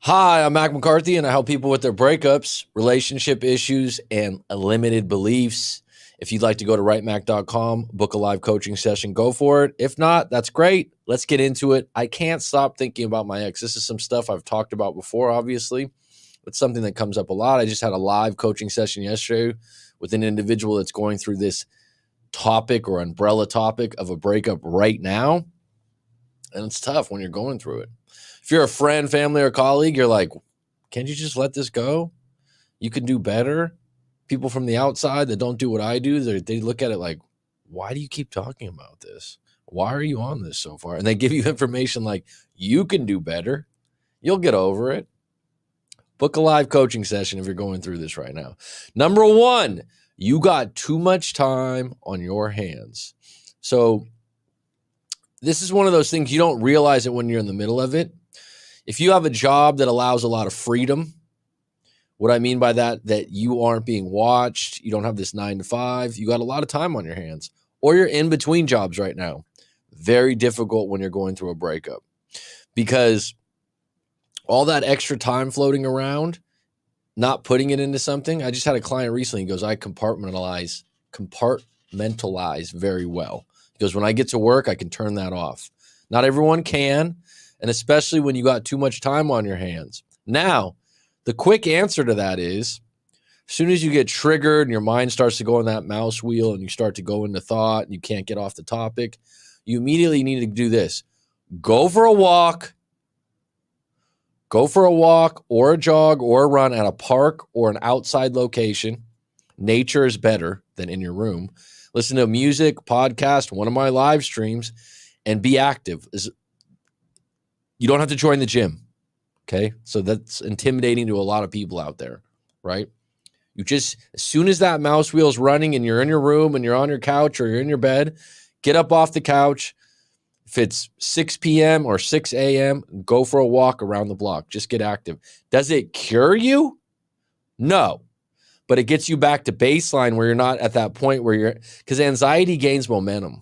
Hi, I'm Mac McCarthy, and I help people with their breakups, relationship issues, and limited beliefs. If you'd like to go to writemac.com, book a live coaching session, go for it. If not, that's great. Let's get into it. I can't stop thinking about my ex. This is some stuff I've talked about before, obviously. It's something that comes up a lot. I just had a live coaching session yesterday with an individual that's going through this topic or umbrella topic of a breakup right now. And it's tough when you're going through it. If you're a friend, family, or colleague, you're like, can't you just let this go? You can do better. People from the outside that don't do what I do, they look at it like, why do you keep talking about this? Why are you on this so far? And they give you information like, you can do better. You'll get over it. Book a live coaching session if you're going through this right now. Number one, you got too much time on your hands. So this is one of those things you don't realize it when you're in the middle of it. If you have a job that allows a lot of freedom, what I mean by that you aren't being watched, you don't have this 9 to 5, you got a lot of time on your hands, or you're in between jobs right now. Very difficult when you're going through a breakup because all that extra time floating around, not putting it into something. I just had a client recently. He goes, I compartmentalize very well. He goes, when I get to work, I can turn that off. Not everyone can. And especially when you got too much time on your hands. Now, the quick answer to that is, as soon as you get triggered and your mind starts to go on that mouse wheel and you start to go into thought and you can't get off the topic, you immediately need to do this. Go for a walk. Go for a walk or a jog or a run at a park or an outside location. Nature is better than in your room. Listen to music, podcast, one of my live streams, and be active. You don't have to join the gym, okay? So that's intimidating to a lot of people out there, right? You just, as soon as that mouse wheel is running and you're in your room and you're on your couch or you're in your bed, get up off the couch. If it's 6 p.m. or 6 a.m., go for a walk around the block. Just get active. Does it cure you? No. But it gets you back to baseline where you're not at that point where you're, because anxiety gains momentum.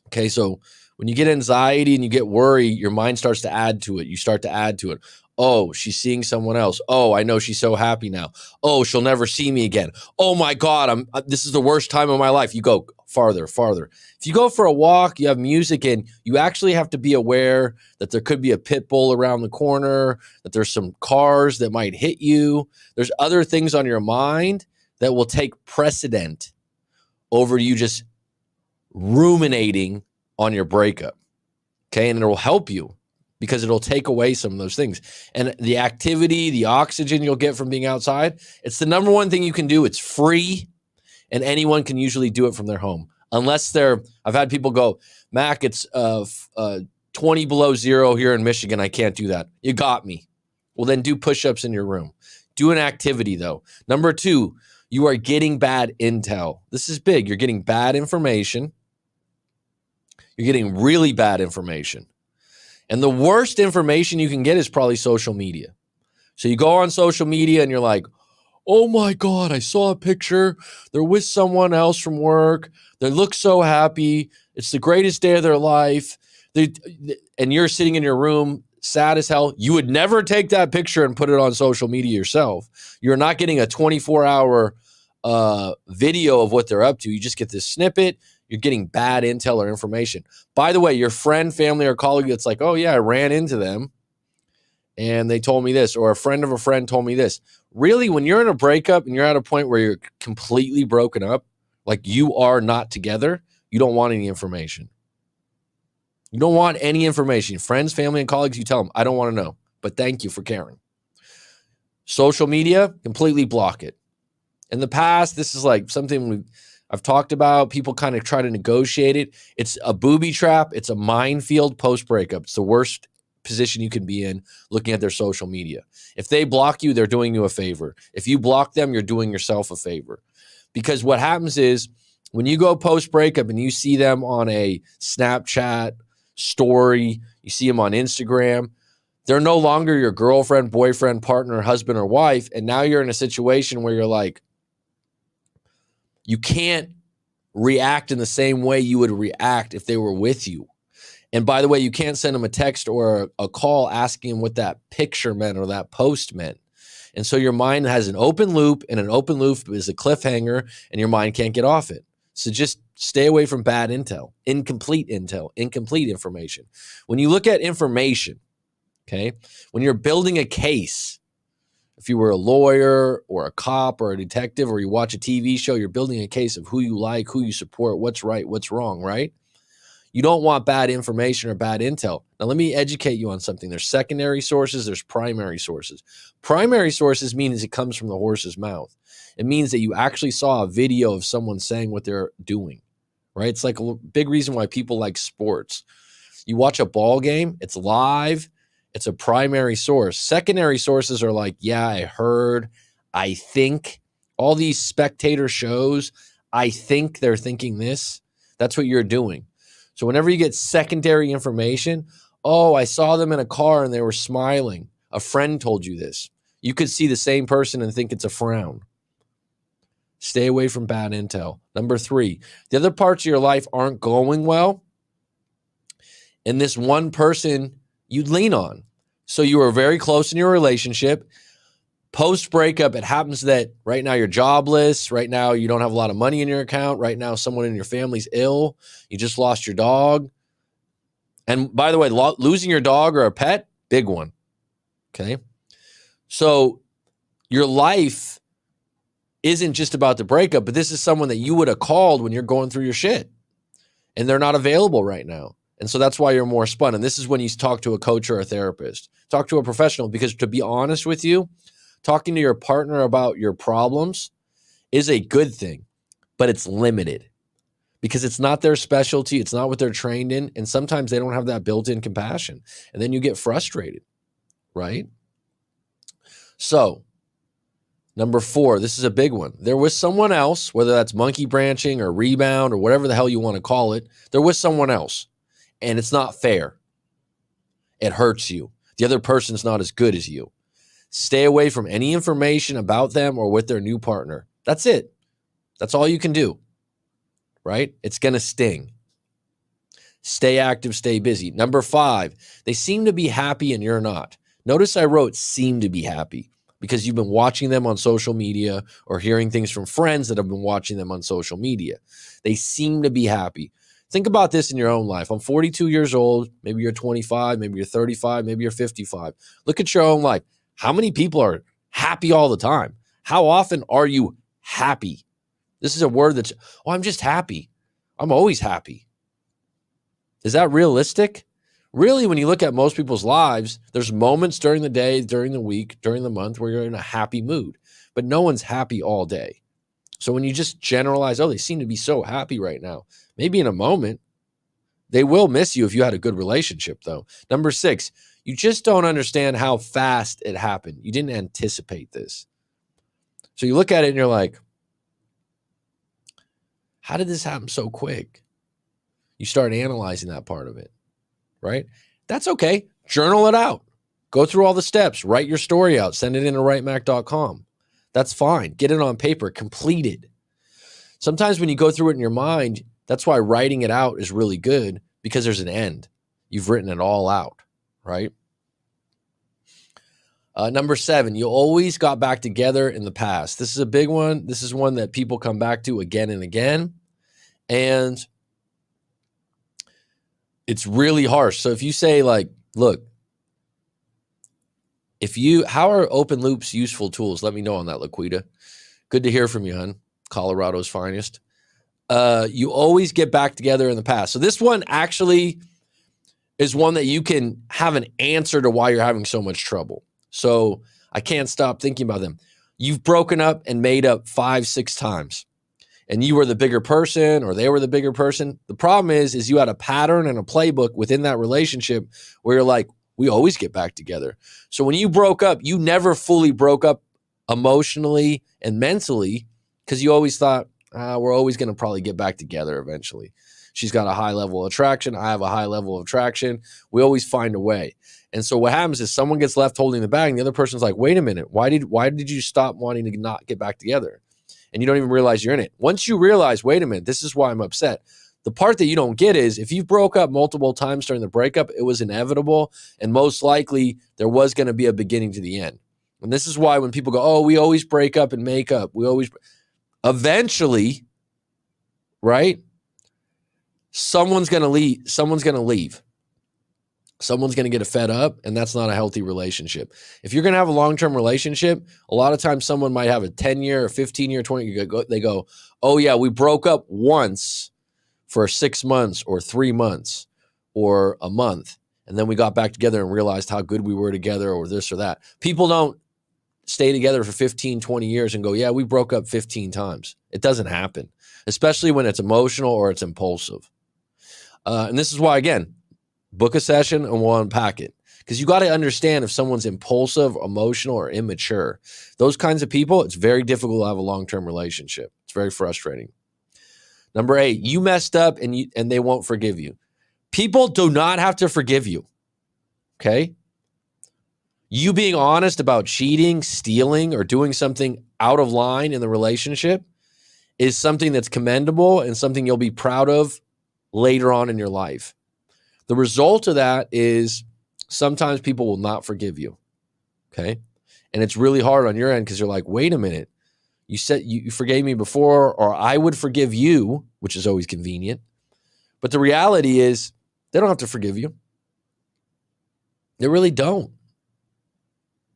Okay, so when you get anxiety and you get worry, your mind starts to add to it. You start to add to it. Oh, she's seeing someone else. Oh, I know she's so happy now. Oh, she'll never see me again. Oh my God, this is the worst time of my life. You go farther, farther. If you go for a walk, you have music in, you actually have to be aware that there could be a pit bull around the corner, that there's some cars that might hit you. There's other things on your mind that will take precedent over you just ruminating on your breakup. Okay. And it'll help you because it'll take away some of those things. And the activity, the oxygen you'll get from being outside, it's the number one thing you can do. It's free and anyone can usually do it from their home. Unless I've had people go, Mac, it's 20 below zero here in Michigan. I can't do that. You got me. Well, then do push-ups in your room. Do an activity though. Number two, you are getting bad intel. This is big. You're getting bad information. You're getting really bad information. And the worst information you can get is probably social media. So you go on social media and you're like, oh my God, I saw a picture. They're with someone else from work. They look so happy. It's the greatest day of their life. And you're sitting in your room, sad as hell. You would never take that picture and put it on social media yourself. You're not getting a 24-hour video of what they're up to. You just get this snippet. You're getting bad intel or information. By the way, your friend, family, or colleague that's like, oh yeah, I ran into them and they told me this, or a friend of a friend told me this. Really, when you're in a breakup and you're at a point where you're completely broken up, like you are not together, you don't want any information. You don't want any information. Friends, family, and colleagues, you tell them, I don't want to know, but thank you for caring. Social media, completely block it. In the past, this is like something I've talked about. People kind of try to negotiate it. It's a booby trap. It's a minefield post-breakup. It's the worst position you can be in looking at their social media. If they block you, they're doing you a favor. If you block them, you're doing yourself a favor. Because what happens is when you go post-breakup and you see them on a Snapchat story, you see them on Instagram, they're no longer your girlfriend, boyfriend, partner, husband, or wife. And now you're in a situation where you're like, you can't react in the same way you would react if they were with you. And by the way, you can't send them a text or a call asking them what that picture meant or that post meant. And so your mind has an open loop, and an open loop is a cliffhanger, and your mind can't get off it. So just stay away from bad intel, incomplete information. When you look at information, okay, when you're building a case, if you were a lawyer or a cop or a detective, or you watch a TV show, you're building a case of who you like, who you support, what's right, what's wrong, right? You don't want bad information or bad intel. Now, let me educate you on something. There's secondary sources, there's primary sources. Primary sources means it comes from the horse's mouth. It means that you actually saw a video of someone saying what they're doing, right? It's like a big reason why people like sports. You watch a ball game, it's live, it's a primary source. Secondary sources are like, yeah, I heard, I think. All these spectator shows, I think they're thinking this. That's what you're doing. So whenever you get secondary information, oh, I saw them in a car and they were smiling. A friend told you this. You could see the same person and think it's a frown. Stay away from bad intel. Number 3, the other parts of your life aren't going well, and this one person you'd lean on. So you were very close in your relationship. Post-breakup, it happens that right now you're jobless. Right now you don't have a lot of money in your account. Right now someone in your family's ill. You just lost your dog. And by the way, losing your dog or a pet, big one. Okay? So your life isn't just about the breakup, but this is someone that you would have called when you're going through your shit. And they're not available right now. And so that's why you're more spun. And this is when you talk to a coach or a therapist. Talk to a professional, because to be honest with you, talking to your partner about your problems is a good thing, but it's limited because it's not their specialty. It's not what they're trained in. And sometimes they don't have that built-in compassion. And then you get frustrated, right? So, number 4, this is a big one. There was someone else, whether that's monkey branching or rebound or whatever the hell you want to call it. There was someone else, and it's not fair. It hurts you. The other person's not as good as you. Stay away from any information about them or with their new partner. That's it. That's all you can do, right? It's going to sting. Stay active, stay busy. Number 5, they seem to be happy and you're not. Notice I wrote seem to be happy because you've been watching them on social media or hearing things from friends that have been watching them on social media. They seem to be happy. Think about this in your own life. I'm 42 years old. Maybe you're 25, maybe you're 35, maybe you're 55. Look at your own life. How many people are happy all the time? How often are you happy? This is a word that's, oh, I'm just happy. I'm always happy. Is that realistic? Really, when you look at most people's lives, there's moments during the day, during the week, during the month where you're in a happy mood, but no one's happy all day. So when you just generalize, oh, they seem to be so happy right now, maybe in a moment, they will miss you if you had a good relationship, though. Number 6, you just don't understand how fast it happened. You didn't anticipate this. So you look at it and you're like, how did this happen so quick? You start analyzing that part of it, right? That's okay. Journal it out. Go through all the steps. Write your story out. Send it into writemac.com. That's fine. Get it on paper. Complete it. Sometimes when you go through it in your mind, that's why writing it out is really good, because there's an end. You've written it all out, right? Number 7, you always got back together in the past. This is a big one. This is one that people come back to again and again. And it's really harsh. So if you say like, look, how are open loops useful tools? Let me know on that, Laquita. Good to hear from you, hon. Colorado's finest. You always get back together in the past. So this one actually is one that you can have an answer to why you're having so much trouble. So I can't stop thinking about them. You've broken up and made up 5-6 times, and you were the bigger person or they were the bigger person. The problem is you had a pattern and a playbook within that relationship where you're like, we always get back together. So when you broke up, you never fully broke up emotionally and mentally, because you always thought, we're always going to probably get back together eventually. She's got a high level of attraction. I have a high level of attraction. We always find a way. And so what happens is someone gets left holding the bag, and the other person's like, wait a minute, why did you stop wanting to not get back together? And you don't even realize you're in it. Once you realize, wait a minute, this is why I'm upset, The part that you don't get is if you broke up multiple times during the breakup, it was inevitable. And most likely there was going to be a beginning to the end. And this is why when people go, oh, we always break up and make up. Eventually, right? Someone's going to leave. Someone's going to leave. Someone's going to get fed up, and that's not a healthy relationship. If you're going to have a long-term relationship, a lot of times someone might have a 10-year or 15-year, 20-year, they go, oh yeah, we broke up once for 6 months or 3 months or a month, and then we got back together and realized how good we were together or this or that. People don't stay together for 15, 20 years and go, yeah, we broke up 15 times. It doesn't happen, especially when it's emotional or it's impulsive. And this is why, again, book a session and we'll unpack it. Because you got to understand if someone's impulsive, emotional, or immature. Those kinds of people, it's very difficult to have a long-term relationship. It's very frustrating. Number 8, you messed up and they won't forgive you. People do not have to forgive you. Okay? You being honest about cheating, stealing, or doing something out of line in the relationship is something that's commendable and something you'll be proud of later on in your life. The result of that is sometimes people will not forgive you, okay? And it's really hard on your end because you're like, wait a minute. You said you forgave me before, or I would forgive you, which is always convenient. But the reality is they don't have to forgive you. They really don't.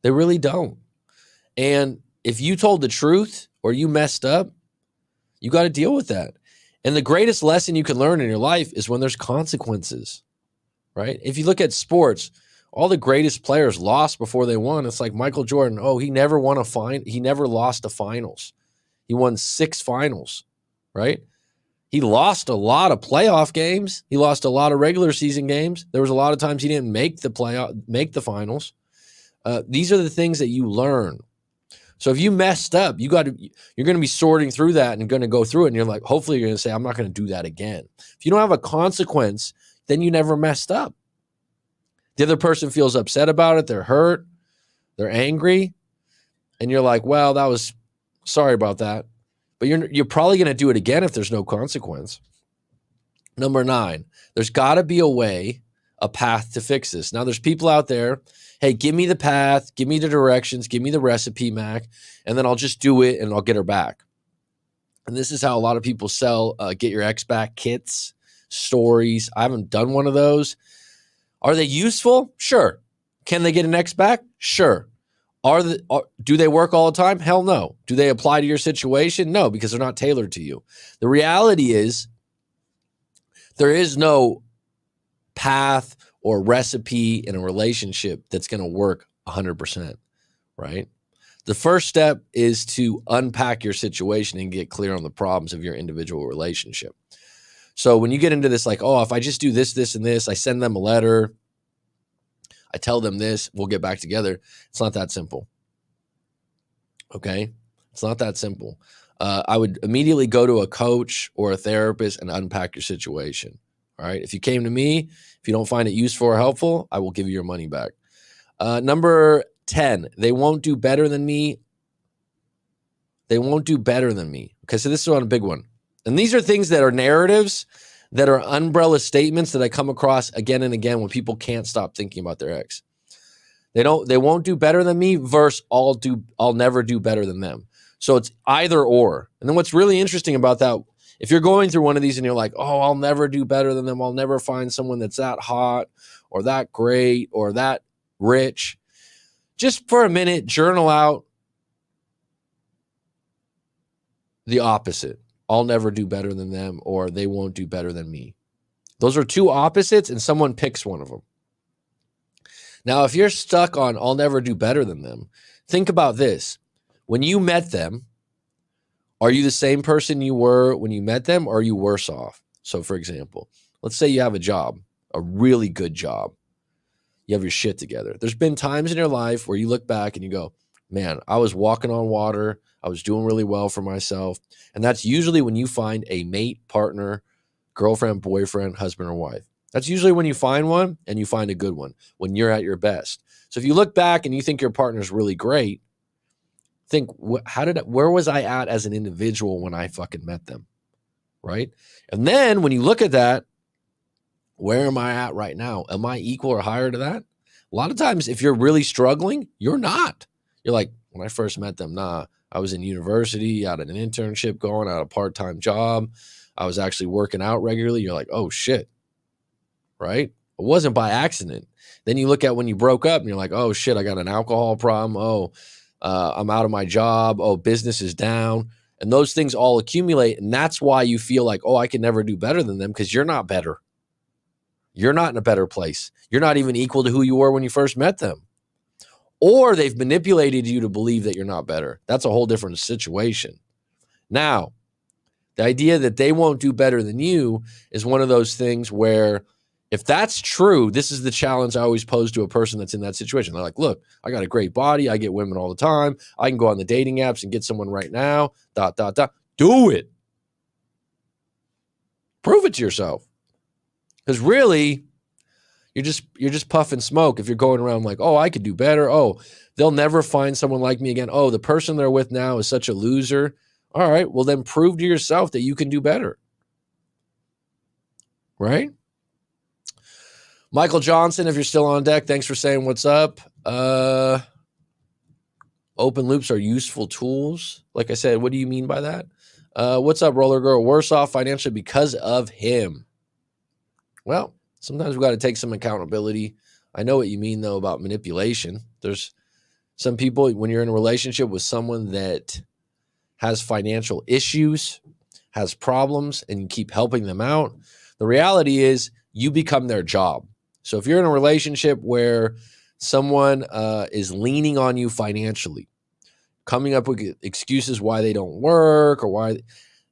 They really don't. And if you told the truth or you messed up, you got to deal with that. And the greatest lesson you can learn in your life is when there's consequences. Right? If you look at sports, all the greatest players lost before they won. It's like Michael Jordan. Oh, he never lost a finals. He won 6 finals, right? He lost a lot of playoff games. He lost a lot of regular season games. There was a lot of times he didn't make the finals. These are the things that you learn. So if you messed up, you're going to be sorting through that and going to go through it. And you're like, hopefully you're going to say, I'm not going to do that again. If you don't have a consequence, then you never messed up. The other person feels upset about it. They're hurt. They're angry. And you're like, well, sorry about that. But you're probably going to do it again if there's no consequence. Number 9, there's got to be a path to fix this. Now, there's people out there, hey, give me the path, give me the directions, give me the recipe, Mac, and then I'll just do it and I'll get her back. And this is how a lot of people sell get your ex back kits. Stories. I haven't done one of those. Are they useful? Sure. Can they get an ex back? Sure. Do they work all the time? Hell no. Do they apply to your situation? No, because they're not tailored to you. The reality is there is no path or recipe in a relationship that's going to work 100%, right? The first step is to unpack your situation and get clear on the problems of your individual relationship. So when you get into this, like, oh, if I just do this, this, and this, I send them a letter, I tell them this, we'll get back together. It's not that simple. Okay? It's not that simple. I would immediately go to a coach or a therapist and unpack your situation. All right? If you came to me, if you don't find it useful or helpful, I will give you your money back. Number 10, they won't do better than me. They won't do better than me. Okay, so this is on a big one. And these are things that are narratives, that are umbrella statements that I come across again and again when people can't stop thinking about their ex. They won't do better than me versus I'll never do better than them. So it's either or. And then what's really interesting about that, if you're going through one of these and you're like, oh, I'll never do better than them. I'll never find someone that's that hot or that great or that rich. Just for a minute, journal out the opposite. I'll never do better than them, or they won't do better than me. Those are two opposites, and someone picks one of them. Now, if you're stuck on I'll never do better than them, think about this. When you met them, are you the same person you were when you met them, or are you worse off? So, for example, let's say you have a job, a really good job. You have your shit together. There's been times in your life where you look back and you go, man, I was walking on water. I was doing really well for myself. And that's usually when you find a mate, partner, girlfriend, boyfriend, husband, or wife. That's usually when you find one and you find a good one, when you're at your best. So if you look back and you think your partner's really great, think, where was I at as an individual when I fucking met them? right? And then when you look at that, where am I at right now? Am I equal or higher to that? A lot of times, if you're really struggling, you're not. You're like, when I first met them, nah, I was in university, out of an internship going, out of a part-time job. I was actually working out regularly. You're like, oh shit, right? It wasn't by accident. Then you look at when you broke up and you're like, oh shit, I got an alcohol problem. Oh, I'm out of my job. Oh, business is down. And those things all accumulate. And that's why you feel like, oh, I can never do better than them, because you're not better. You're not in a better place. You're not even equal to who you were when you first met them. Or they've manipulated you to believe that you're not better. That's a whole different situation. Now, the idea that they won't do better than you is one of those things where, if that's true, this is the challenge I always pose to a person that's in that situation. They're like, look, I got a great body. I get women all the time. I can go on the dating apps and get someone right now. ... Do it. Prove it to yourself. Because really, you're just puffing smoke if you're going around like, oh, I could do better. Oh, they'll never find someone like me again. Oh, the person they're with now is such a loser. All right, well then prove to yourself that you can do better. Right? Michael Johnson, if you're still on deck, thanks for saying what's up. Open loops are useful tools. Like I said, what do you mean by that? What's up, Roller Girl? Worse off financially because of him. Well, sometimes we've got to take some accountability. I know what you mean, though, about manipulation. There's some people, when you're in a relationship with someone that has financial issues, has problems, and you keep helping them out, the reality is you become their job. So if you're in a relationship where someone is leaning on you financially, coming up with excuses why they don't work or why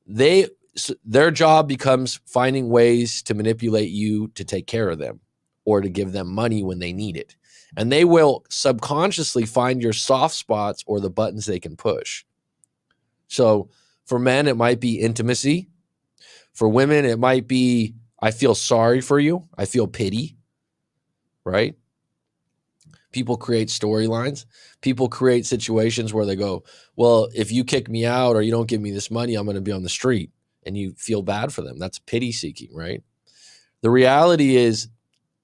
their job becomes finding ways to manipulate you to take care of them or to give them money when they need it. And they will subconsciously find your soft spots or the buttons they can push. So for men, it might be intimacy. For women, it might be, I feel sorry for you. I feel pity, right? People create storylines. People create situations where they go, well, if you kick me out or you don't give me this money, I'm going to be on the street. And you feel bad for them. That's pity seeking, right? The reality is,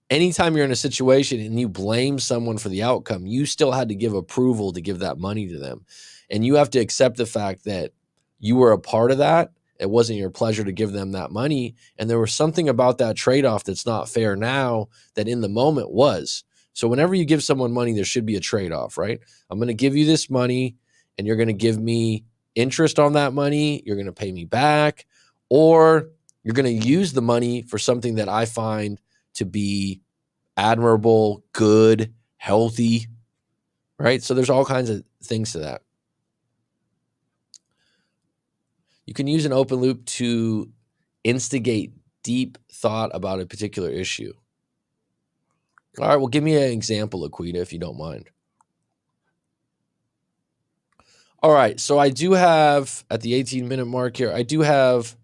anytime you're in a situation and you blame someone for the outcome, you still had to give approval to give that money to them. And you have to accept the fact that you were a part of that. It wasn't your pleasure to give them that money. And there was something about that trade-off that's not fair now that in the moment was. So whenever you give someone money, there should be a trade-off, right? I'm going to give you this money and you're going to give me interest on that money. You're going to pay me back, or you're going to use the money for something that I find to be admirable, good, healthy, right? So there's all kinds of things to that. You can use an open loop to instigate deep thought about a particular issue. All right, well, give me an example, Aquita, if you don't mind. All right, so I do have, at the 18-minute mark here, I do have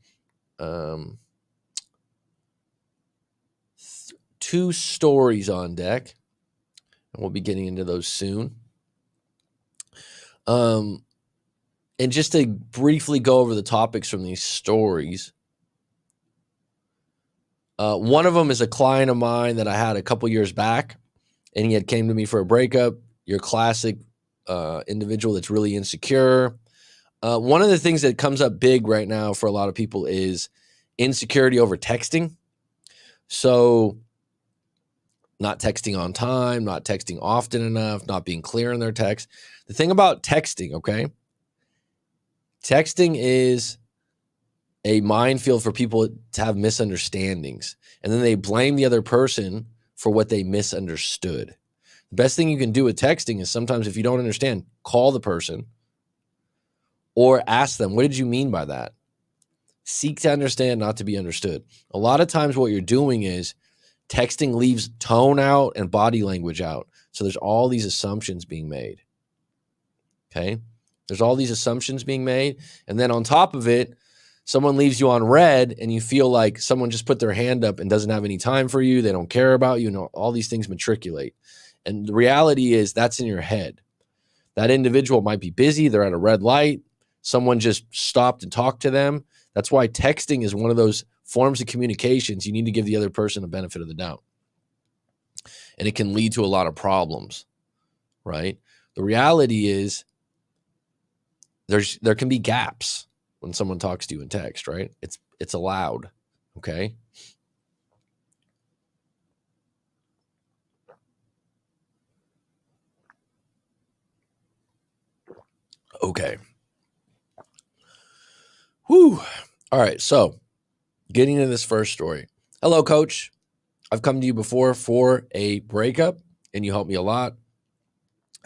two stories on deck, and we'll be getting into those soon. And just to briefly go over the topics from these stories, one of them is a client of mine that I had a couple years back, and he had came to me for a breakup. Your classic individual that's really insecure. One of the things that comes up big right now for a lot of people is insecurity over texting. So not texting on time, not texting often enough, not being clear in their text. The thing about texting, okay? Texting is a minefield for people to have misunderstandings. And then they blame the other person for what they misunderstood. The best thing you can do with texting is sometimes if you don't understand, call the person or ask them, what did you mean by that? Seek to understand, not to be understood. A lot of times what you're doing is texting leaves tone out and body language out. So there's all these assumptions being made. Okay? There's all these assumptions being made. And then on top of it, someone leaves you on red and you feel like someone just put their hand up and doesn't have any time for you. They don't care about you. All these things matriculate. And the reality is that's in your head. That individual might be busy. They're at a red light. Someone just stopped and talked to them. That's why texting is one of those forms of communications you need to give the other person a benefit of the doubt. And it can lead to a lot of problems, right? The reality is there can be gaps when someone talks to you in text, right? It's allowed, okay? Okay. Whew. All right, so getting into this first story. Hello, coach. I've come to you before for a breakup, and you helped me a lot.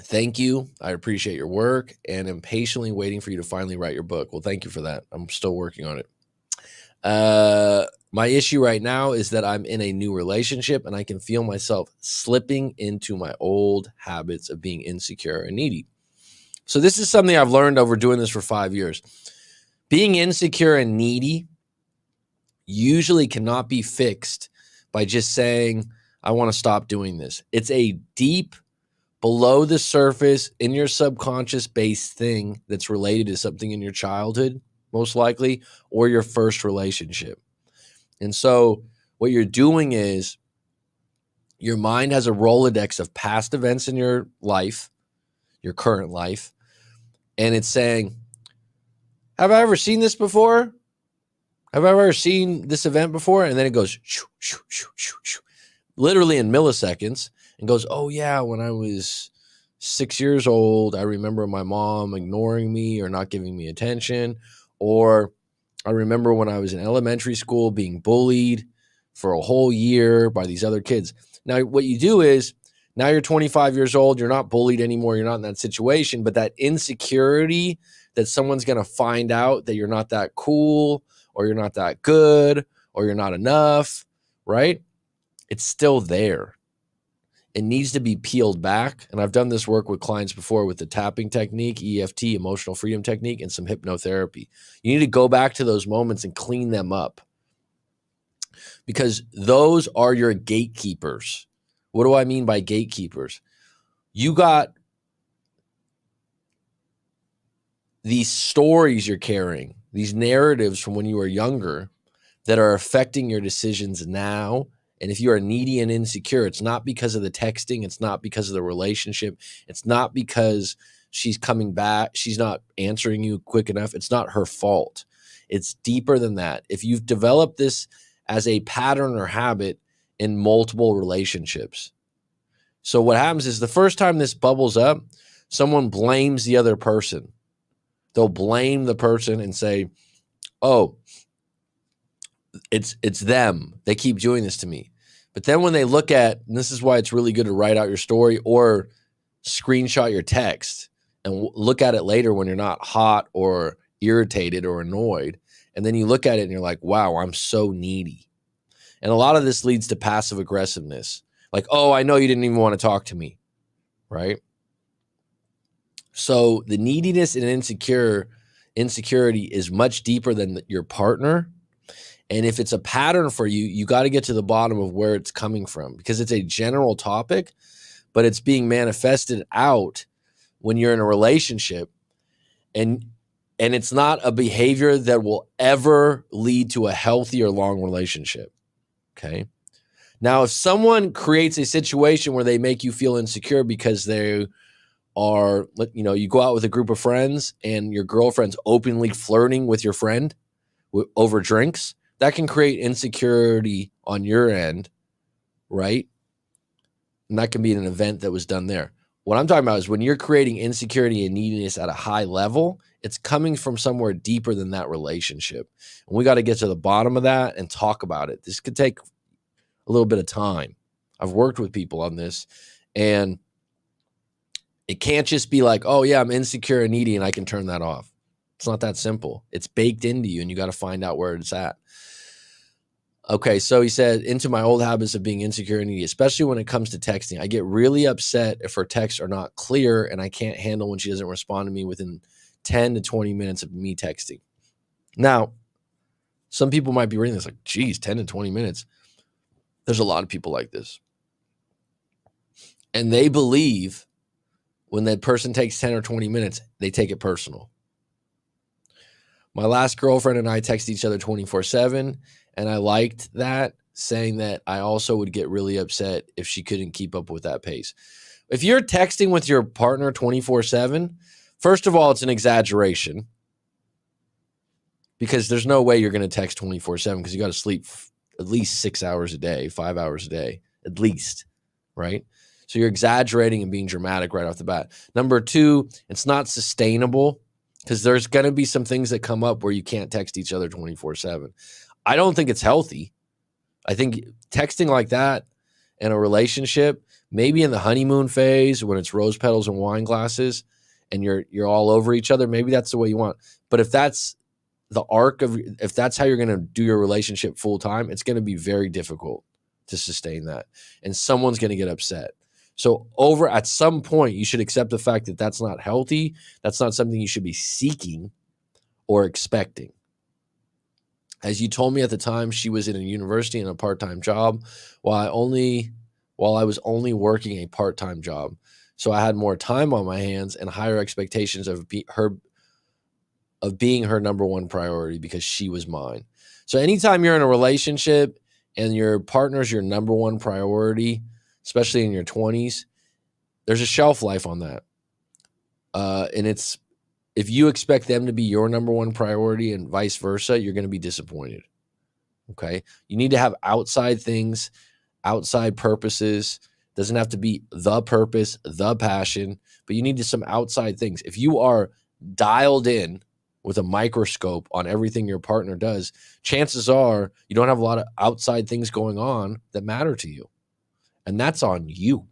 Thank you. I appreciate your work and am patiently waiting for you to finally write your book. Well, thank you for that. I'm still working on it. My issue right now is that I'm in a new relationship and I can feel myself slipping into my old habits of being insecure and needy. So this is something I've learned over doing this for 5 years. Being insecure and needy usually cannot be fixed by just saying, I want to stop doing this. It's a deep, below the surface, in your subconscious based thing that's related to something in your childhood, most likely, or your first relationship. And so what you're doing is your mind has a Rolodex of past events in your life, your current life, and it's saying, have I ever seen this before? Have I ever seen this event before? And then it goes shoo, shoo, shoo, shoo, shoo, literally in milliseconds, and goes, oh yeah, when I was 6 years old, I remember my mom ignoring me or not giving me attention. Or I remember when I was in elementary school being bullied for a whole year by these other kids. Now, what you do is, now you're 25 years old, you're not bullied anymore, you're not in that situation, but that insecurity that someone's going to find out that you're not that cool, or you're not that good, or you're not enough, right? It's still there. It needs to be peeled back. And I've done this work with clients before with the tapping technique, EFT, emotional freedom technique, and some hypnotherapy. You need to go back to those moments and clean them up, because those are your gatekeepers. What do I mean by gatekeepers? You got these stories you're carrying, these narratives from when you were younger that are affecting your decisions now. And if you are needy and insecure, it's not because of the texting. It's not because of the relationship. It's not because she's coming back, she's not answering you quick enough. It's not her fault. It's deeper than that. If you've developed this as a pattern or habit in multiple relationships. So what happens is the first time this bubbles up, someone blames the other person. They'll blame the person and say, oh, it's them. They keep doing this to me. But then when they look at, and this is why it's really good to write out your story or screenshot your text and look at it later when you're not hot or irritated or annoyed. And then you look at it and you're like, wow, I'm so needy. And a lot of this leads to passive aggressiveness. Like, oh, I know you didn't even want to talk to me, right? So the neediness and insecurity is much deeper than your partner. And if it's a pattern for you, you got to get to the bottom of where it's coming from, because it's a general topic, but it's being manifested out when you're in a relationship. And it's not a behavior that will ever lead to a healthy or long relationship. Okay. Now, if someone creates a situation where they make you feel insecure because they are, you go out with a group of friends and your girlfriend's openly flirting with your friend over drinks, that can create insecurity on your end, right? And that can be an event that was done there. What I'm talking about is when you're creating insecurity and neediness at a high level, it's coming from somewhere deeper than that relationship. And we got to get to the bottom of that and talk about it. This could take a little bit of time. I've worked with people on this, and it can't just be like, oh yeah, I'm insecure and needy and I can turn that off. It's not that simple. It's baked into you and you got to find out where it's at. Okay, so he said, into my old habits of being insecure and needy, especially when it comes to texting. I get really upset if her texts are not clear, and I can't handle when she doesn't respond to me within 10 to 20 minutes of me texting. Now, some people might be reading this like, geez, 10 to 20 minutes. There's a lot of people like this. And they believe when that person takes 10 or 20 minutes, they take it personal. My last girlfriend and I text each other 24/7, and I liked that, saying that I also would get really upset if she couldn't keep up with that pace. If you're texting with your partner 24/7, first of all, it's an exaggeration because there's no way you're going to text 24/7 because you got to sleep at least 6 hours a day, 5 hours a day, at least, right? So you're exaggerating and being dramatic right off the bat. Number two, it's not sustainable because there's going to be some things that come up where you can't text each other 24/7. I don't think it's healthy. I think texting like that in a relationship, maybe in the honeymoon phase when it's rose petals and wine glasses and you're all over each other, maybe that's the way you want. But if that's the arc of, if that's how you're going to do your relationship full time, it's going to be very difficult to sustain that. And someone's going to get upset. So over at some point, you should accept the fact that that's not healthy. That's not something you should be seeking or expecting. As you told me at the time, she was in a university and a part-time job while I was only working a part-time job. So I had more time on my hands and higher expectations of being her number one priority because she was mine. So anytime you're in a relationship and your partner's your number one priority, especially in your 20s, there's a shelf life on that. And it's, if you expect them to be your number one priority and vice versa, you're going to be disappointed. Okay. You need to have outside things, outside purposes. Doesn't have to be the purpose, the passion, but you need some outside things. If you are dialed in with a microscope on everything your partner does, chances are you don't have a lot of outside things going on that matter to you. And that's on you.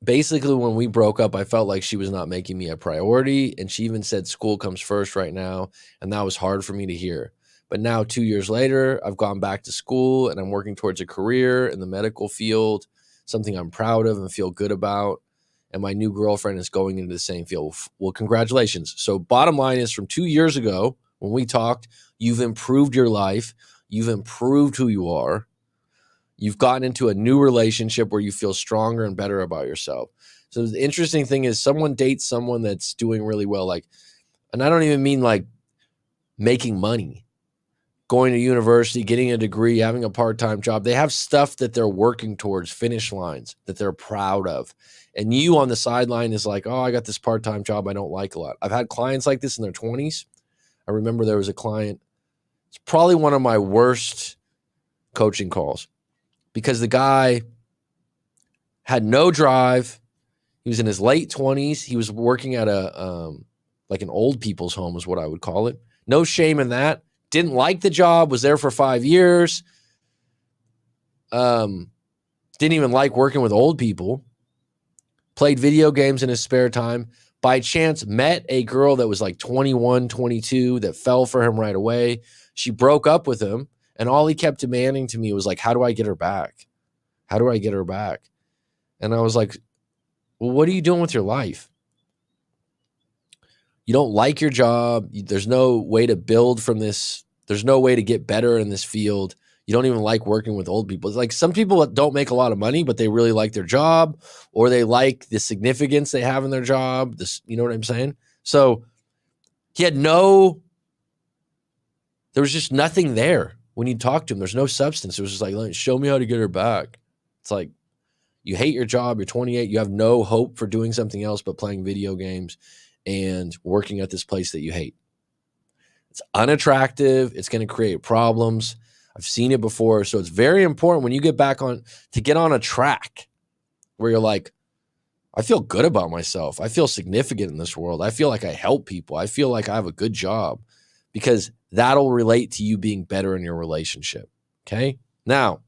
Basically, when we broke up, I felt like she was not making me a priority. And she even said school comes first right now. And that was hard for me to hear. But now 2 years later, I've gone back to school and I'm working towards a career in the medical field, something I'm proud of and feel good about. And my new girlfriend is going into the same field. Well, congratulations. So bottom line is, from 2 years ago, when we talked, you've improved your life. You've improved who you are. You've gotten into a new relationship where you feel stronger and better about yourself. So the interesting thing is, someone dates someone that's doing really well. Like, and I don't even mean like making money, going to university, getting a degree, having a part-time job. They have stuff that they're working towards, finish lines that they're proud of. And you on the sideline is like, oh, I got this part-time job I don't like a lot. I've had clients like this in their 20s. I remember there was a client, it's probably one of my worst coaching calls, because the guy had no drive. He was in his late 20s. He was working at a like an old people's home is what I would call it. No shame in that. Didn't like the job, was there for 5 years. Didn't even like working with old people. Played video games in his spare time. By chance, met a girl that was like 21, 22 that fell for him right away. She broke up with him. And all he kept demanding to me was like, how do I get her back? How do I get her back? And I was like, well, what are you doing with your life? You don't like your job. There's no way to build from this. There's no way to get better in this field. You don't even like working with old people. It's like some people don't make a lot of money, but they really like their job, or they like the significance they have in their job. This, you know what I'm saying? So he had there was just nothing there. When you talk to him, there's no substance. It was just like, show me how to get her back. It's like, you hate your job. You're 28. You have no hope for doing something else but playing video games and working at this place that you hate. It's unattractive. It's going to create problems. I've seen it before. So it's very important when you get back on to get on a track where you're like, I feel good about myself. I feel significant in this world. I feel like I help people. I feel like I have a good job, because that'll relate to you being better in your relationship. Okay. Now,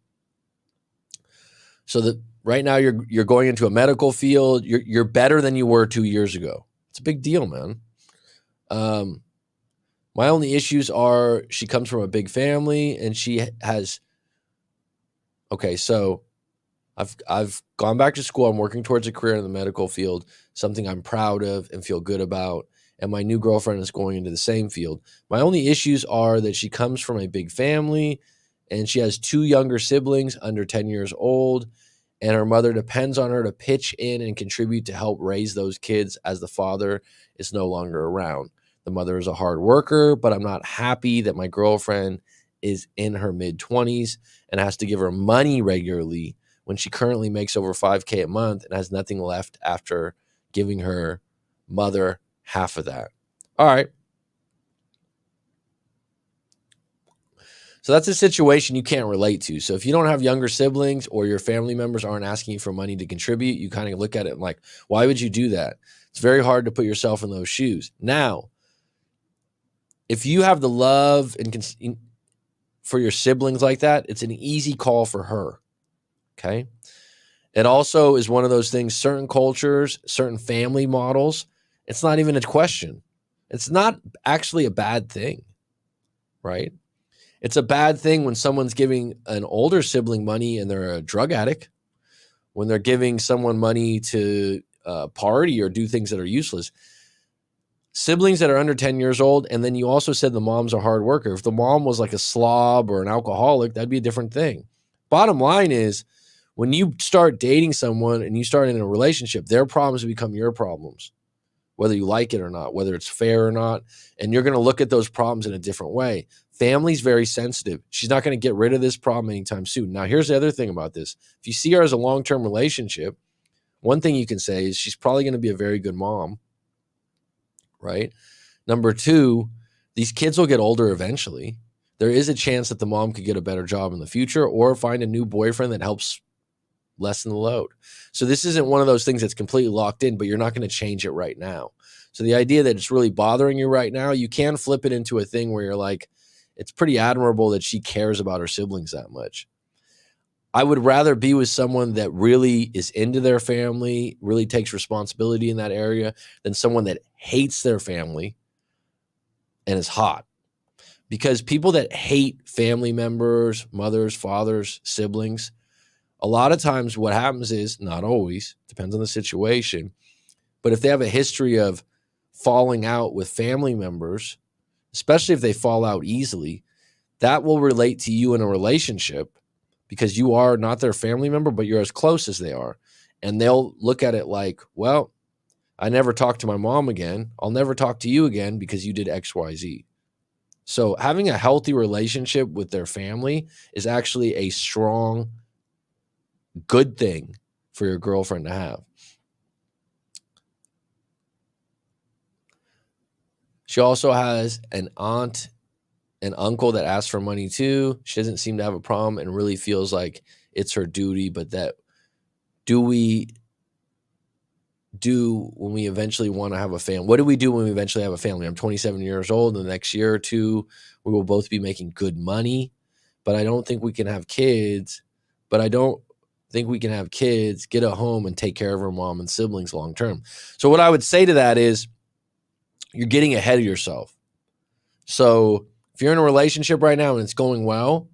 so that right now you're going into a medical field. You're better than you were 2 years ago. It's a big deal, man. My only issues are she comes from a big family and she has, okay, so I've gone back to school. I'm working towards a career in the medical field, something I'm proud of and feel good about. And my new girlfriend is going into the same field. My only issues are that she comes from a big family and she has 2 younger siblings under 10 years old. and her mother depends on her to pitch in and contribute to help raise those kids as the father is no longer around. The mother is a hard worker, but I'm not happy that my girlfriend is in her mid-20s and has to give her money regularly when she currently makes over $5,000 a month and has nothing left after giving her mother half of that. All right. So that's a situation you can't relate to. So if you don't have younger siblings or your family members aren't asking you for money to contribute, you kind of look at it like, why would you do that? It's very hard to put yourself in those shoes. Now, if you have the love and for your siblings like that, it's an easy call for her. Okay. It also is one of those things, certain cultures, certain family models, it's not even a question. It's not actually a bad thing, right? It's a bad thing when someone's giving an older sibling money and they're a drug addict, when they're giving someone money to party or do things that are useless. Siblings that are under 10 years old, and then you also said the mom's a hard worker. If the mom was like a slob or an alcoholic, that'd be a different thing. Bottom line is, when you start dating someone and you start in a relationship, their problems become your problems, whether you like it or not, whether it's fair or not. And you're going to look at those problems in a different way. Family's very sensitive. She's not going to get rid of this problem anytime soon. Now, here's the other thing about this. If you see her as a long-term relationship, one thing you can say is she's probably going to be a very good mom, right? Number two, these kids will get older eventually. There is a chance that the mom could get a better job in the future or find a new boyfriend that helps lessen the load. So this isn't one of those things that's completely locked in, but you're not going to change it right now. So the idea that it's really bothering you right now, you can flip it into a thing where you're like, it's pretty admirable that she cares about her siblings that much. I would rather be with someone that really is into their family, really takes responsibility in that area, than someone that hates their family and is hot. Because people that hate family members, mothers, fathers, siblings, a lot of times what happens is, not always, depends on the situation, but if they have a history of falling out with family members, especially if they fall out easily, that will relate to you in a relationship because you are not their family member, but you're as close as they are. And they'll look at it like, well, I never talked to my mom again. I'll never talk to you again because you did X, Y, Z. So having a healthy relationship with their family is actually a strong, good thing for your girlfriend to have. She also has an aunt and uncle that asks for money too. She doesn't seem to have a problem and really feels like it's her duty, but that do we do when we eventually want to have a family? What do we do when we eventually have a family? I'm 27 years old. In the next year or two, we will both be making good money, but I don't think we can have kids. But I don't think we can have kids, get a home, and take care of our mom and siblings long term. So what I would say to that is you're getting ahead of yourself. So if you're in a relationship right now and it's going well,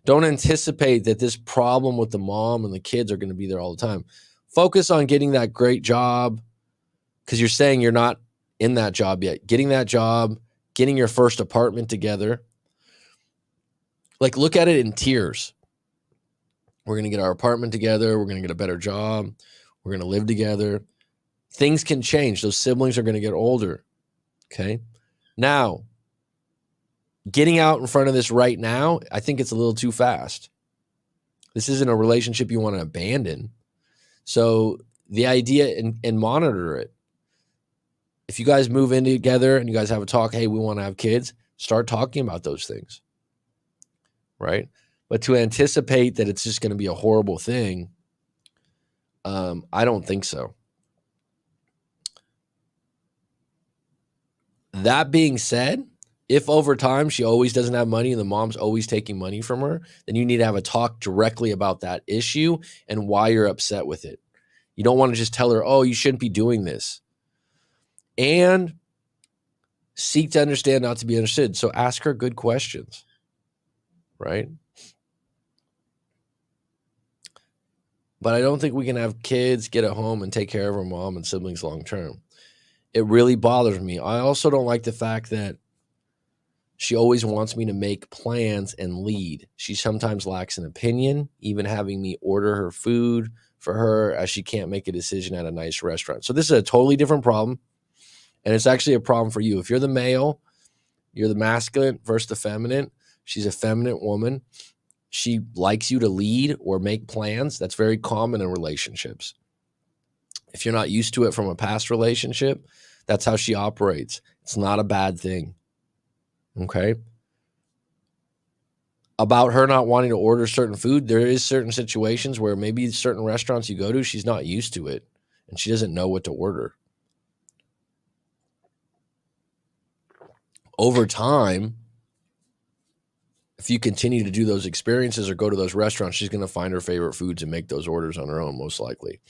don't anticipate that this problem with the mom and the kids are going to be there all the time. Focus on getting that great job because you're saying you're not in that job yet. Getting that job, getting your first apartment together. Like, look at it in tiers. We're going to get our apartment together. We're going to get a better job. We're going to live together. Things can change. Those siblings are going to get older. Okay. Now, getting out in front of this right now, I think it's a little too fast. This isn't a relationship you want to abandon. So the idea and monitor it. If you guys move in together and you guys have a talk, hey, we want to have kids, start talking about those things. Right. But to anticipate that it's just going to be a horrible thing, I don't think so. That being said, if over time she always doesn't have money and the mom's always taking money from her, then you need to have a talk directly about that issue and why you're upset with it. You don't want to just tell her, oh, you shouldn't be doing this. And seek to understand, not to be understood. So ask her good questions, right? But I don't think we can have kids, get at home, and take care of our mom and siblings long term. It really bothers me. I also don't like the fact that she always wants me to make plans and lead. She sometimes lacks an opinion, even having me order her food, for her as she can't make a decision at a nice restaurant. So this is a totally different problem. And it's actually a problem for you. If you're the male, you're the masculine versus the feminine. She's a feminine woman. She likes you to lead or make plans. That's very common in relationships. If you're not used to it from a past relationship, that's how she operates. It's not a bad thing. Okay? About her not wanting to order certain food, there is certain situations where maybe certain restaurants you go to, she's not used to it and she doesn't know what to order. Over time, if you continue to do those experiences or go to those restaurants, she's going to find her favorite foods and make those orders on her own, most likely.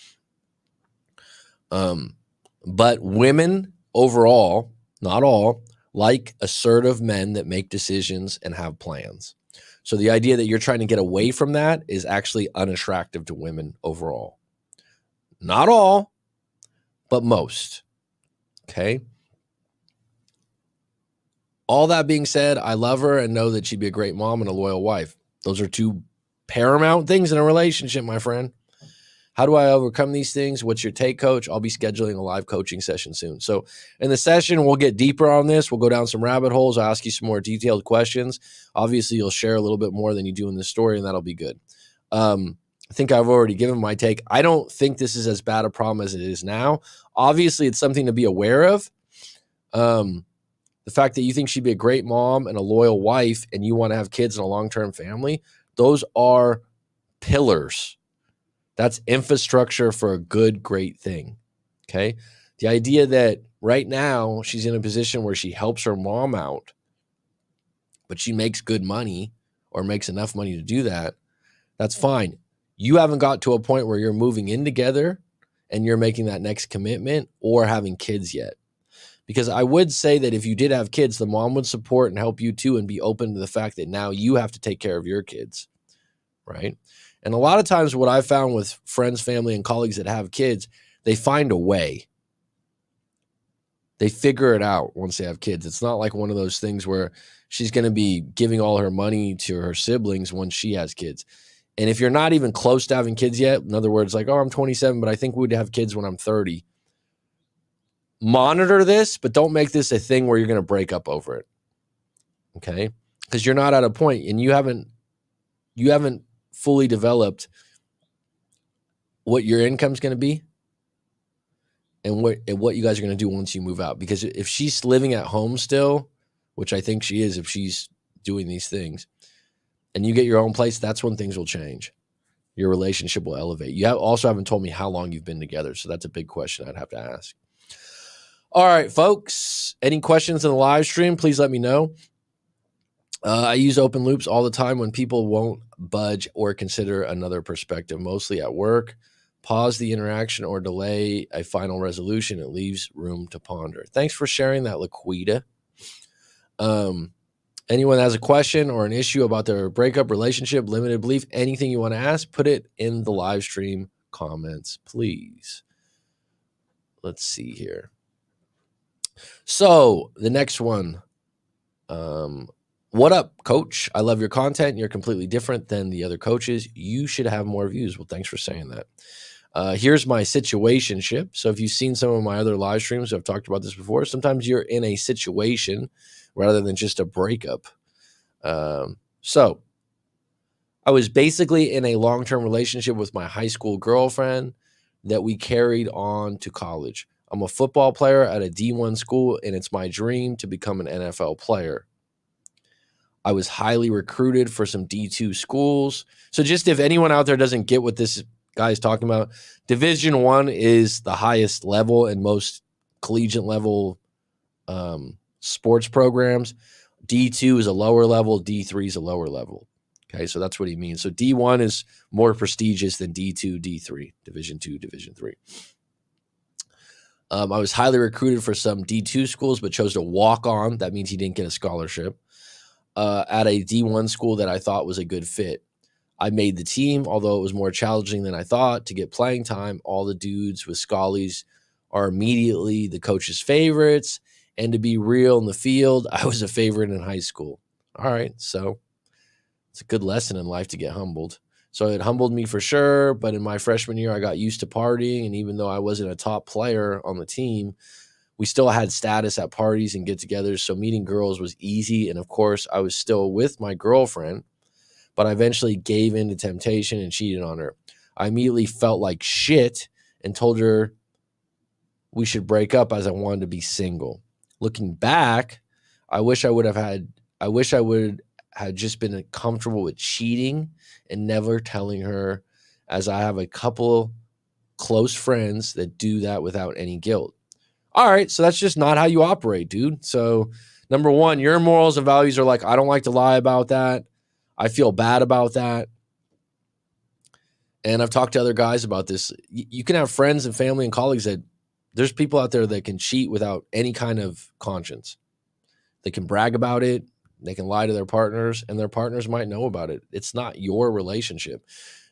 But women overall, not all, like assertive men that make decisions and have plans. So the idea that you're trying to get away from that is actually unattractive to women overall. Not all, but most. Okay. All that being said, I love her and know that she'd be a great mom and a loyal wife. Those are two paramount things in a relationship, my friend. How do I overcome these things? What's your take, coach? I'll be scheduling a live coaching session soon. So in the session, we'll get deeper on this. We'll go down some rabbit holes. I'll ask you some more detailed questions. Obviously, you'll share a little bit more than you do in this story, and that'll be good. I think I've already given my take. I don't think this is as bad a problem as it is now. Obviously, it's something to be aware of. The fact that you think she'd be a great mom and a loyal wife and you want to have kids in a long-term family, those are pillars. That's infrastructure for a good, great thing, okay? The idea that right now she's in a position where she helps her mom out, but she makes good money or makes enough money to do that, that's fine. You haven't got to a point where you're moving in together and you're making that next commitment or having kids yet. Because I would say that if you did have kids, the mom would support and help you too and be open to the fact that now you have to take care of your kids, right? And a lot of times what I found with friends, family, and colleagues that have kids, they find a way. They figure it out once they have kids. It's not like one of those things where she's going to be giving all her money to her siblings once she has kids. And if you're not even close to having kids yet, in other words, like, oh, I'm 27, but I think we'd have kids when I'm 30. Monitor this, but don't make this a thing where you're going to break up over it. Okay? Because you're not at a point and you haven't fully developed what your income's going to be and what you guys are going to do once you move out. Because if she's living at home still, which I think she is if she's doing these things, and you get your own place, that's when things will change. Your relationship will elevate. You also haven't told me how long you've been together, so that's a big question I'd have to ask. All right, folks, any questions in the live stream, please let me know. I use open loops all the time when people won't budge or consider another perspective, mostly at work. Pause the interaction or delay a final resolution. It leaves room to ponder. Thanks for sharing that, Laquita. Anyone that has a question or an issue about their breakup, relationship, limited belief, anything you want to ask, put it in the live stream comments, please. Let's see here. So the next one. What up, coach? I love your content. You're completely different than the other coaches. You should have more views. Well, thanks for saying that. Here's my situationship. So if you've seen some of my other live streams, I've talked about this before. Sometimes you're in a situation rather than just a breakup. So I was basically in a long-term relationship with my high school girlfriend that we carried on to college. I'm a football player at a D1 school, and it's my dream to become an NFL player. I was highly recruited for some D2 schools. So just if anyone out there doesn't get what this guy is talking about, Division I is the highest level and most collegiate level sports programs. D2 is a lower level. D3 is a lower level. Okay, so that's what he means. So D1 is more prestigious than D2, D3, Division II, Division III. I was highly recruited for some D2 schools, but chose to walk on. That means he didn't get a scholarship. At a D1 school that I thought was a good fit. I made the team, although it was more challenging than I thought to get playing time. All the dudes with schollies are immediately the coach's favorites. And to be real in the field, I was a favorite in high school. All right, so it's a good lesson in life to get humbled. So it humbled me for sure. But in my freshman year, I got used to partying. And even though I wasn't a top player on the team, we still had status at parties and get-togethers. So meeting girls was easy. And of course, I was still with my girlfriend, but I eventually gave in to temptation and cheated on her. I immediately felt like shit and told her we should break up as I wanted to be single. Looking back, I wish I would have just been comfortable with cheating and never telling her, as I have a couple close friends that do that without any guilt. All right, so that's just not how you operate, dude. So number one, your morals and values are like, I don't like to lie about that. I feel bad about that. And I've talked to other guys about this. You can have friends and family and colleagues that there's people out there that can cheat without any kind of conscience. They can brag about it. They can lie to their partners, and their partners might know about it. It's not your relationship.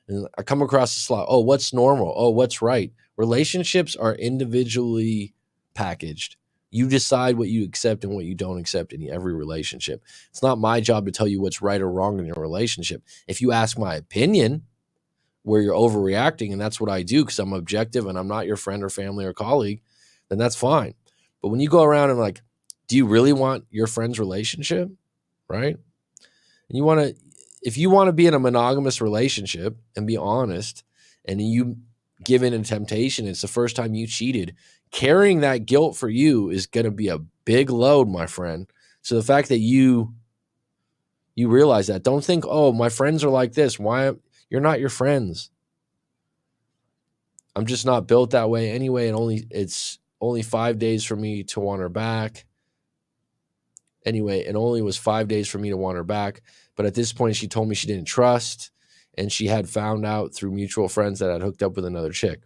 And I come across this a lot. Oh, what's normal? Oh, what's right? Relationships are individually packaged. You decide what you accept and what you don't accept in every relationship. It's not my job to tell you what's right or wrong in your relationship. If you ask my opinion, where you're overreacting, and that's what I do because I'm objective and I'm not your friend or family or colleague, then that's fine. But when you go around and like, do you really want your friend's relationship? Right? And you want to, if you want to be in a monogamous relationship and be honest, and you give in to temptation, it's the first time you cheated, carrying that guilt for you is going to be a big load, my friend. So the fact that you realize that, don't think, oh, my friends are like this. Why? You're not your friends. I'm just not built that way anyway. And it's only 5 days for me to want her back. Anyway, it only was 5 days for me to want her back. But at this point, she told me she didn't trust, and she had found out through mutual friends that I'd hooked up with another chick.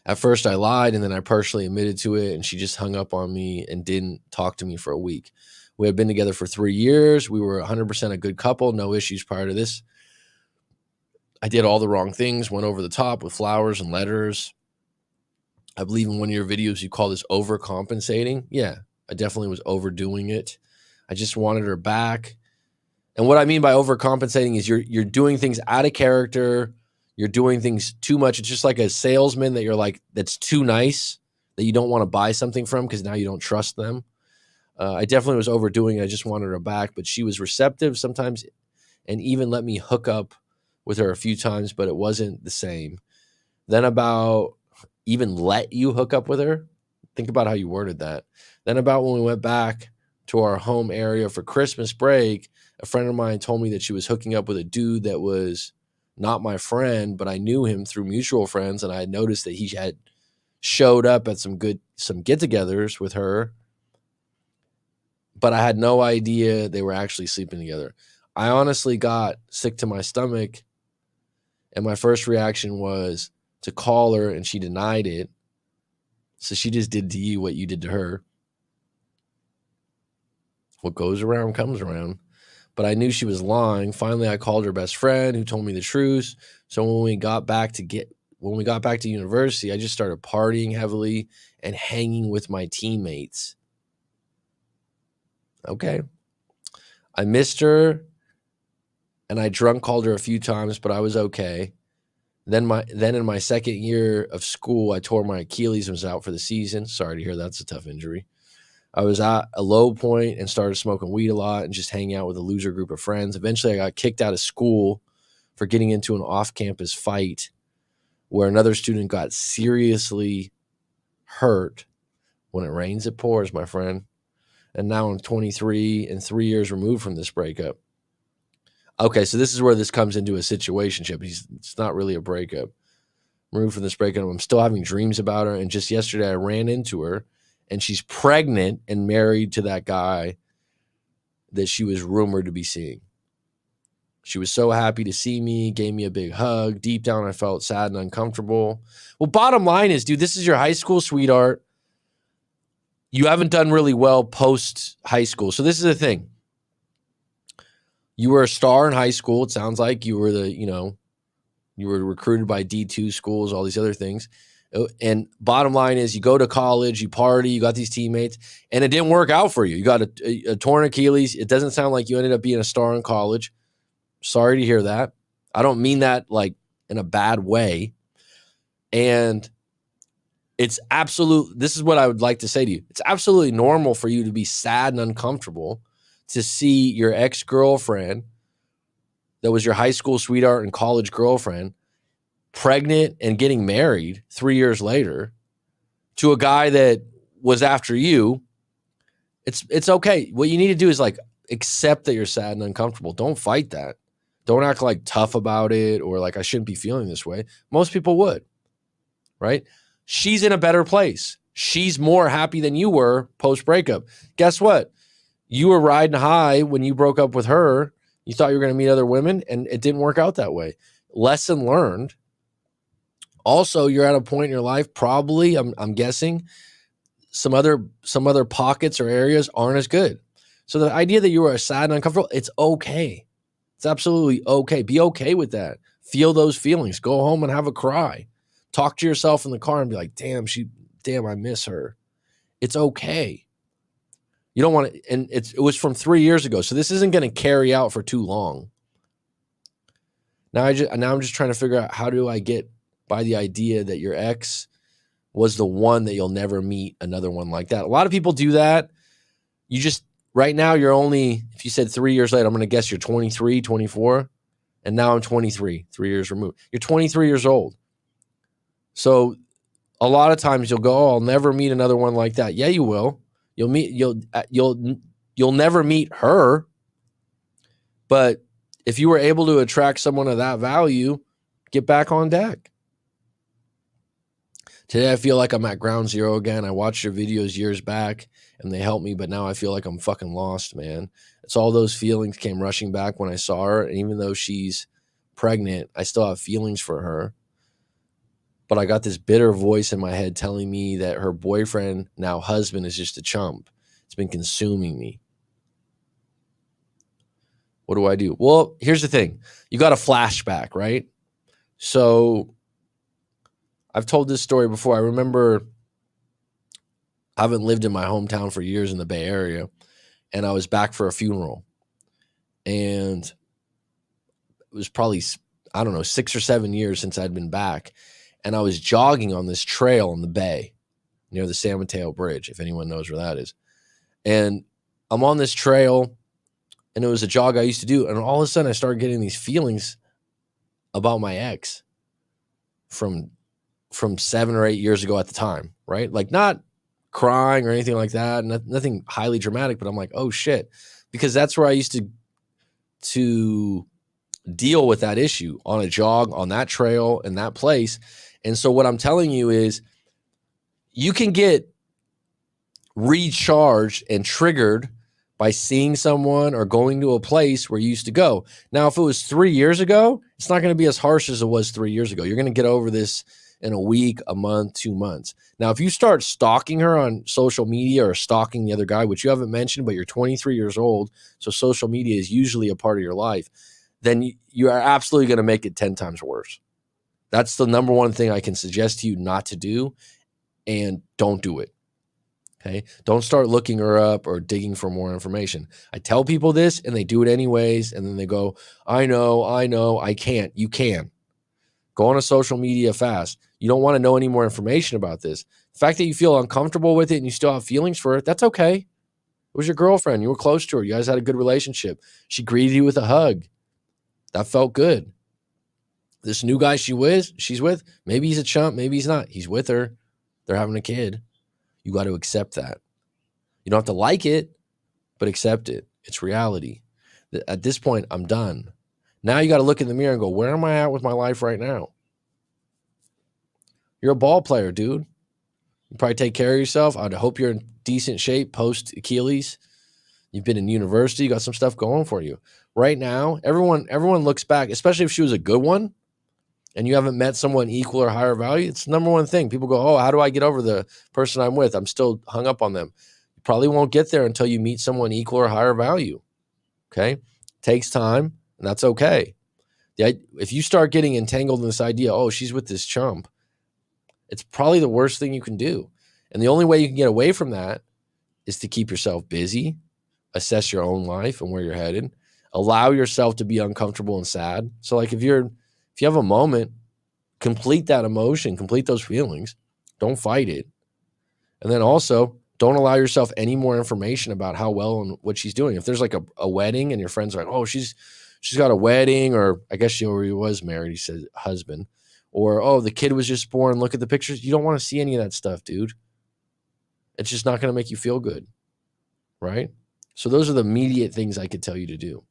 At first, I lied, and then I partially admitted to it, and she just hung up on me and didn't talk to me for a week. We had been together for 3 years. We were 100% a good couple, no issues prior to this. I did all the wrong things, went over the top with flowers and letters. I believe in one of your videos, you call this overcompensating. Yeah, I definitely was overdoing it. I just wanted her back. And what I mean by overcompensating is you're doing things out of character. You're doing things too much. It's just like a salesman that you're like, that's too nice, that you don't want to buy something from because now you don't trust them. I definitely was overdoing it. I just wanted her back, but she was receptive sometimes and even let me hook up with her a few times, but it wasn't the same. Then about even let you hook up with her. Think about how you worded that. Then about when we went back to our home area for Christmas break, a friend of mine told me that she was hooking up with a dude that was not my friend, but I knew him through mutual friends, and I had noticed that he had showed up at some get-togethers with her, but I had no idea they were actually sleeping together. I honestly got sick to my stomach, and my first reaction was to call her, and she denied it. So she just did to you what you did to her. What goes around comes around. But I knew she was lying. Finally, I called her best friend who told me the truth. So when we got back to university, I just started partying heavily and hanging with my teammates. Okay. I missed her, and I drunk called her a few times, but I was okay. Then in my second year of school, I tore my Achilles and was out for the season. Sorry to hear that's a tough injury. I was at a low point and started smoking weed a lot and just hanging out with a loser group of friends. Eventually, I got kicked out of school for getting into an off-campus fight where another student got seriously hurt. When it rains, it pours, my friend. And now I'm 23 and 3 years removed from this breakup. Okay, so this is where this comes into a situationship. It's not really a breakup. Removed from this breakup. I'm still having dreams about her. And just yesterday, I ran into her, and she's pregnant and married to that guy that she was rumored to be seeing. She was so happy to see me, gave me a big hug. Deep down, I felt sad and uncomfortable. Well, bottom line is, dude, this is your high school sweetheart. You haven't done really well post high school. So this is the thing. You were a star in high school. It sounds like you were you were recruited by D2 schools, all these other things. And bottom line is, you go to college, you party, you got these teammates, and it didn't work out for you. You got a torn Achilles. It doesn't sound like you ended up being a star in college. Sorry to hear that. I don't mean that like in a bad way. And this is what I would like to say to you. It's absolutely normal for you to be sad and uncomfortable to see your ex-girlfriend that was your high school sweetheart and college girlfriend pregnant and getting married 3 years later to a guy that was after you. It's okay. What you need to do is like accept that you're sad and uncomfortable. Don't fight that. Don't act like tough about it or like I shouldn't be feeling this way. Most people would, right? She's in a better place. She's more happy than you were post breakup. Guess what? You were riding high when you broke up with her. You thought you were going to meet other women and it didn't work out that way. Lesson learned. Also, you're at a point in your life, probably, I'm guessing, some other pockets or areas aren't as good. So the idea that you are sad and uncomfortable, it's okay. It's absolutely okay. Be okay with that. Feel those feelings. Go home and have a cry. Talk to yourself in the car and be like, damn, I miss her. It's okay. You don't want to, and it was from 3 years ago. So this isn't going to carry out for too long. Now I'm just trying to figure out, how do I get by the idea that your ex was the one that you'll never meet another one like that? A lot of people do that. You just, right now you're only, if you said 3 years later, I'm going to guess you're 23, 24. And now I'm 23, 3 years removed. You're 23 years old. So a lot of times you'll go, oh, I'll never meet another one like that. Yeah, you will. You'll never meet her. But if you were able to attract someone of that value, get back on deck. Today, I feel like I'm at ground zero again. I watched your videos years back and they helped me, but now I feel like I'm fucking lost, man. It's all those feelings came rushing back when I saw her. And even though she's pregnant, I still have feelings for her. But I got this bitter voice in my head telling me that her boyfriend, now husband, is just a chump. It's been consuming me. What do I do? Well, here's the thing. You got a flashback, right? So I've told this story before. I remember I haven't lived in my hometown for years in the Bay Area, and I was back for a funeral. And it was probably, I don't know, 6 or 7 years since I'd been back. And I was jogging on this trail in the bay near the San Mateo Bridge, if anyone knows where that is. And I'm on this trail, and it was a jog I used to do. And all of a sudden, I started getting these feelings about my ex from 7 or 8 years ago at the time, right? Like not crying or anything like that, nothing highly dramatic, but I'm like, oh shit, because that's where I used to deal with that issue, on a jog, on that trail, in that place. And so what I'm telling you is you can get recharged and triggered by seeing someone or going to a place where you used to go. Now, if it was 3 years ago, it's not going to be as harsh as it was 3 years ago. You're going to get over this in a week, a month, 2 months. Now, if you start stalking her on social media or stalking the other guy, which you haven't mentioned, but you're 23 years old, so social media is usually a part of your life, then you are absolutely going to make it 10 times worse. That's the number one thing I can suggest to you not to do, and don't do it. Okay? Don't start looking her up or digging for more information. I tell people this and they do it anyways, and then they go, I know, I can't. You can. Go on a social media fast. You don't want to know any more information about this. The fact that you feel uncomfortable with it and you still have feelings for it, that's okay. It was your girlfriend. You were close to her. You guys had a good relationship. She greeted you with a hug. That felt good. This new guy she's with, maybe he's a chump, maybe he's not. He's with her. They're having a kid. You got to accept that. You don't have to like it, but accept it. It's reality. At this point, I'm done. Now you got to look in the mirror and go, where am I at with my life right now? You're a ball player, dude. You probably take care of yourself. I'd hope you're in decent shape post Achilles. You've been in university. You got some stuff going for you. Right now, everyone looks back, especially if she was a good one and you haven't met someone equal or higher value. It's the number one thing. People go, oh, how do I get over the person I'm with? I'm still hung up on them. You probably won't get there until you meet someone equal or higher value. Okay? Takes time, and that's okay. If you start getting entangled in this idea, oh, she's with this chump, it's probably the worst thing you can do. And the only way you can get away from that is to keep yourself busy, assess your own life and where you're headed, Allow yourself to be uncomfortable and sad. So like if you have a moment, complete that emotion, complete those feelings. Don't fight it. And then also don't allow yourself any more information about how well and what she's doing. If there's like a wedding and your friends are like, oh, she's got a wedding, or I guess she already was married, he said husband, or, oh, the kid was just born, look at the pictures. You don't want to see any of that stuff, dude. It's just not going to make you feel good, right? So those are the immediate things I could tell you to do.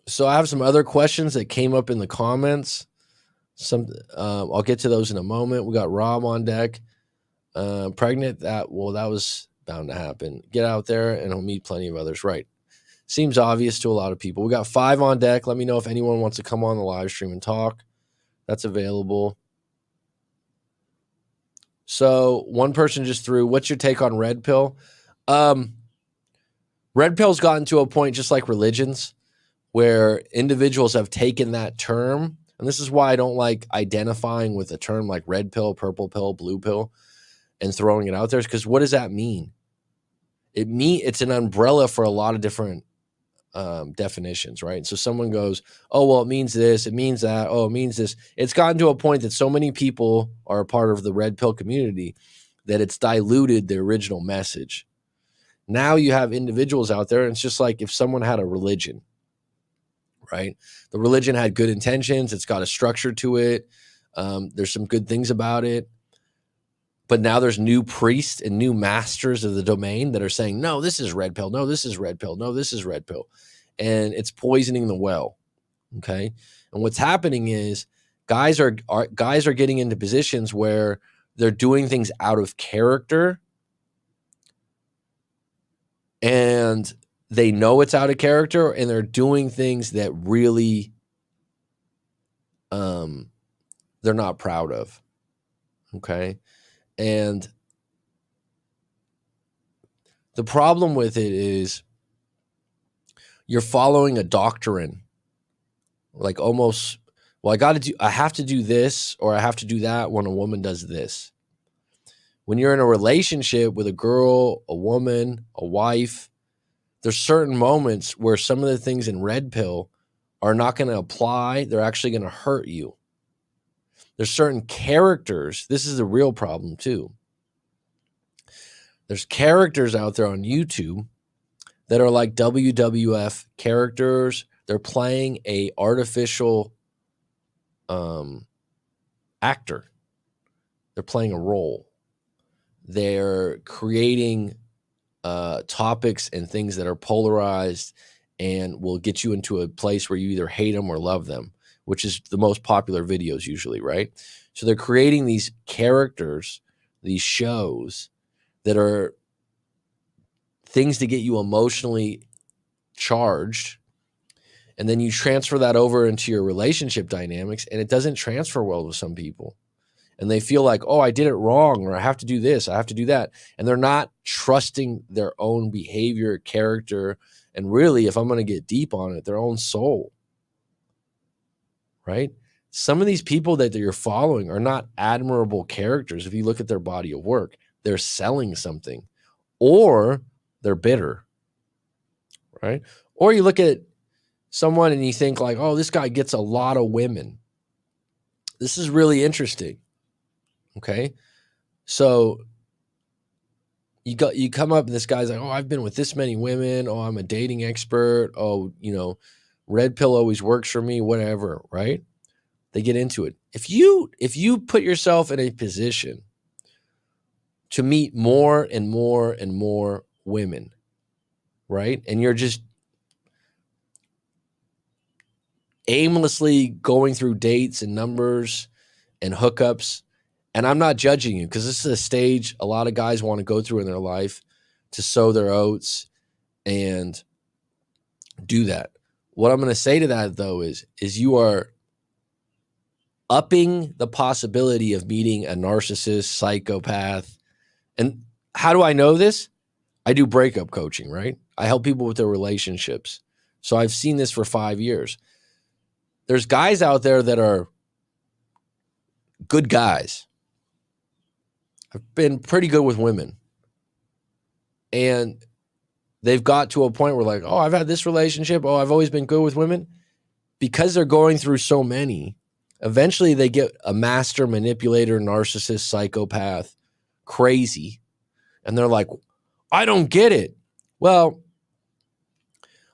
So I have some other questions that came up in the comments. I'll get to those in a moment. We got Rob on deck. Pregnant, that was bound to happen. Get out there and he'll meet plenty of others. Right. Seems obvious to a lot of people. We got 5 on deck. Let me know if anyone wants to come on the live stream and talk. That's available. So one person just threw, what's your take on red pill? Red pill's gotten to a point, just like religions, where individuals have taken that term. And this is why I don't like identifying with a term like red pill, purple pill, blue pill, and throwing it out there. Because what does that mean? It's an umbrella for a lot of different definitions, right? So someone goes, oh, well, it means this, it means that, oh, it means this. It's gotten to a point that so many people are a part of the red pill community that it's diluted the original message. Now you have individuals out there, and it's just like if someone had a religion, right? The religion had good intentions. It's got a structure to it. There's some good things about it. But now there's new priests and new masters of the domain that are saying, no, this is red pill. No, this is red pill. No, this is red pill. And it's poisoning the well. Okay. And what's happening is guys are getting into positions where they're doing things out of character, and they know it's out of character, and they're doing things that really they're not proud of. Okay. And the problem with it is you're following a doctrine, like almost, well, I have to do this, or I have to do that when a woman does this. When you're in a relationship with a girl, a woman, a wife, there's certain moments where some of the things in red pill are not going to apply. They're actually going to hurt you. There's certain characters. This is a real problem too. There's characters out there on YouTube that are like WWF characters. They're playing a artificial actor. They're playing a role. They're creating topics and things that are polarized and will get you into a place where you either hate them or love them, which is the most popular videos usually, right? So they're creating these characters, these shows that are things to get you emotionally charged. And then you transfer that over into your relationship dynamics, and it doesn't transfer well with some people. And they feel like, oh, I did it wrong, or I have to do this, I have to do that. And they're not trusting their own behavior, character, and really, if I'm going to get deep on it, their own soul, right? Some of these people that you're following are not admirable characters. If you look at their body of work, they're selling something, or they're bitter, right? Or you look at someone and you think like, oh, this guy gets a lot of women. This is really interesting. Okay. So you come up and this guy's like, oh, I've been with this many women. Oh, I'm a dating expert. Oh, red pill always works for me, whatever. Right. They get into it. If you put yourself in a position to meet more and more and more women, right? And you're just aimlessly going through dates and numbers and hookups. And I'm not judging you, because this is a stage a lot of guys want to go through in their life to sow their oats and do that. What I'm going to say to that, though, is you are upping the possibility of meeting a narcissist, psychopath. And how do I know this? I do breakup coaching, right? I help people with their relationships. So I've seen this for 5 years. There's guys out there that are good guys. I've been pretty good with women. And they've got to a point where like, oh, I've had this relationship. Oh, I've always been good with women. Because they're going through so many, eventually they get a master manipulator, narcissist, psychopath, crazy. And they're like, I don't get it. Well,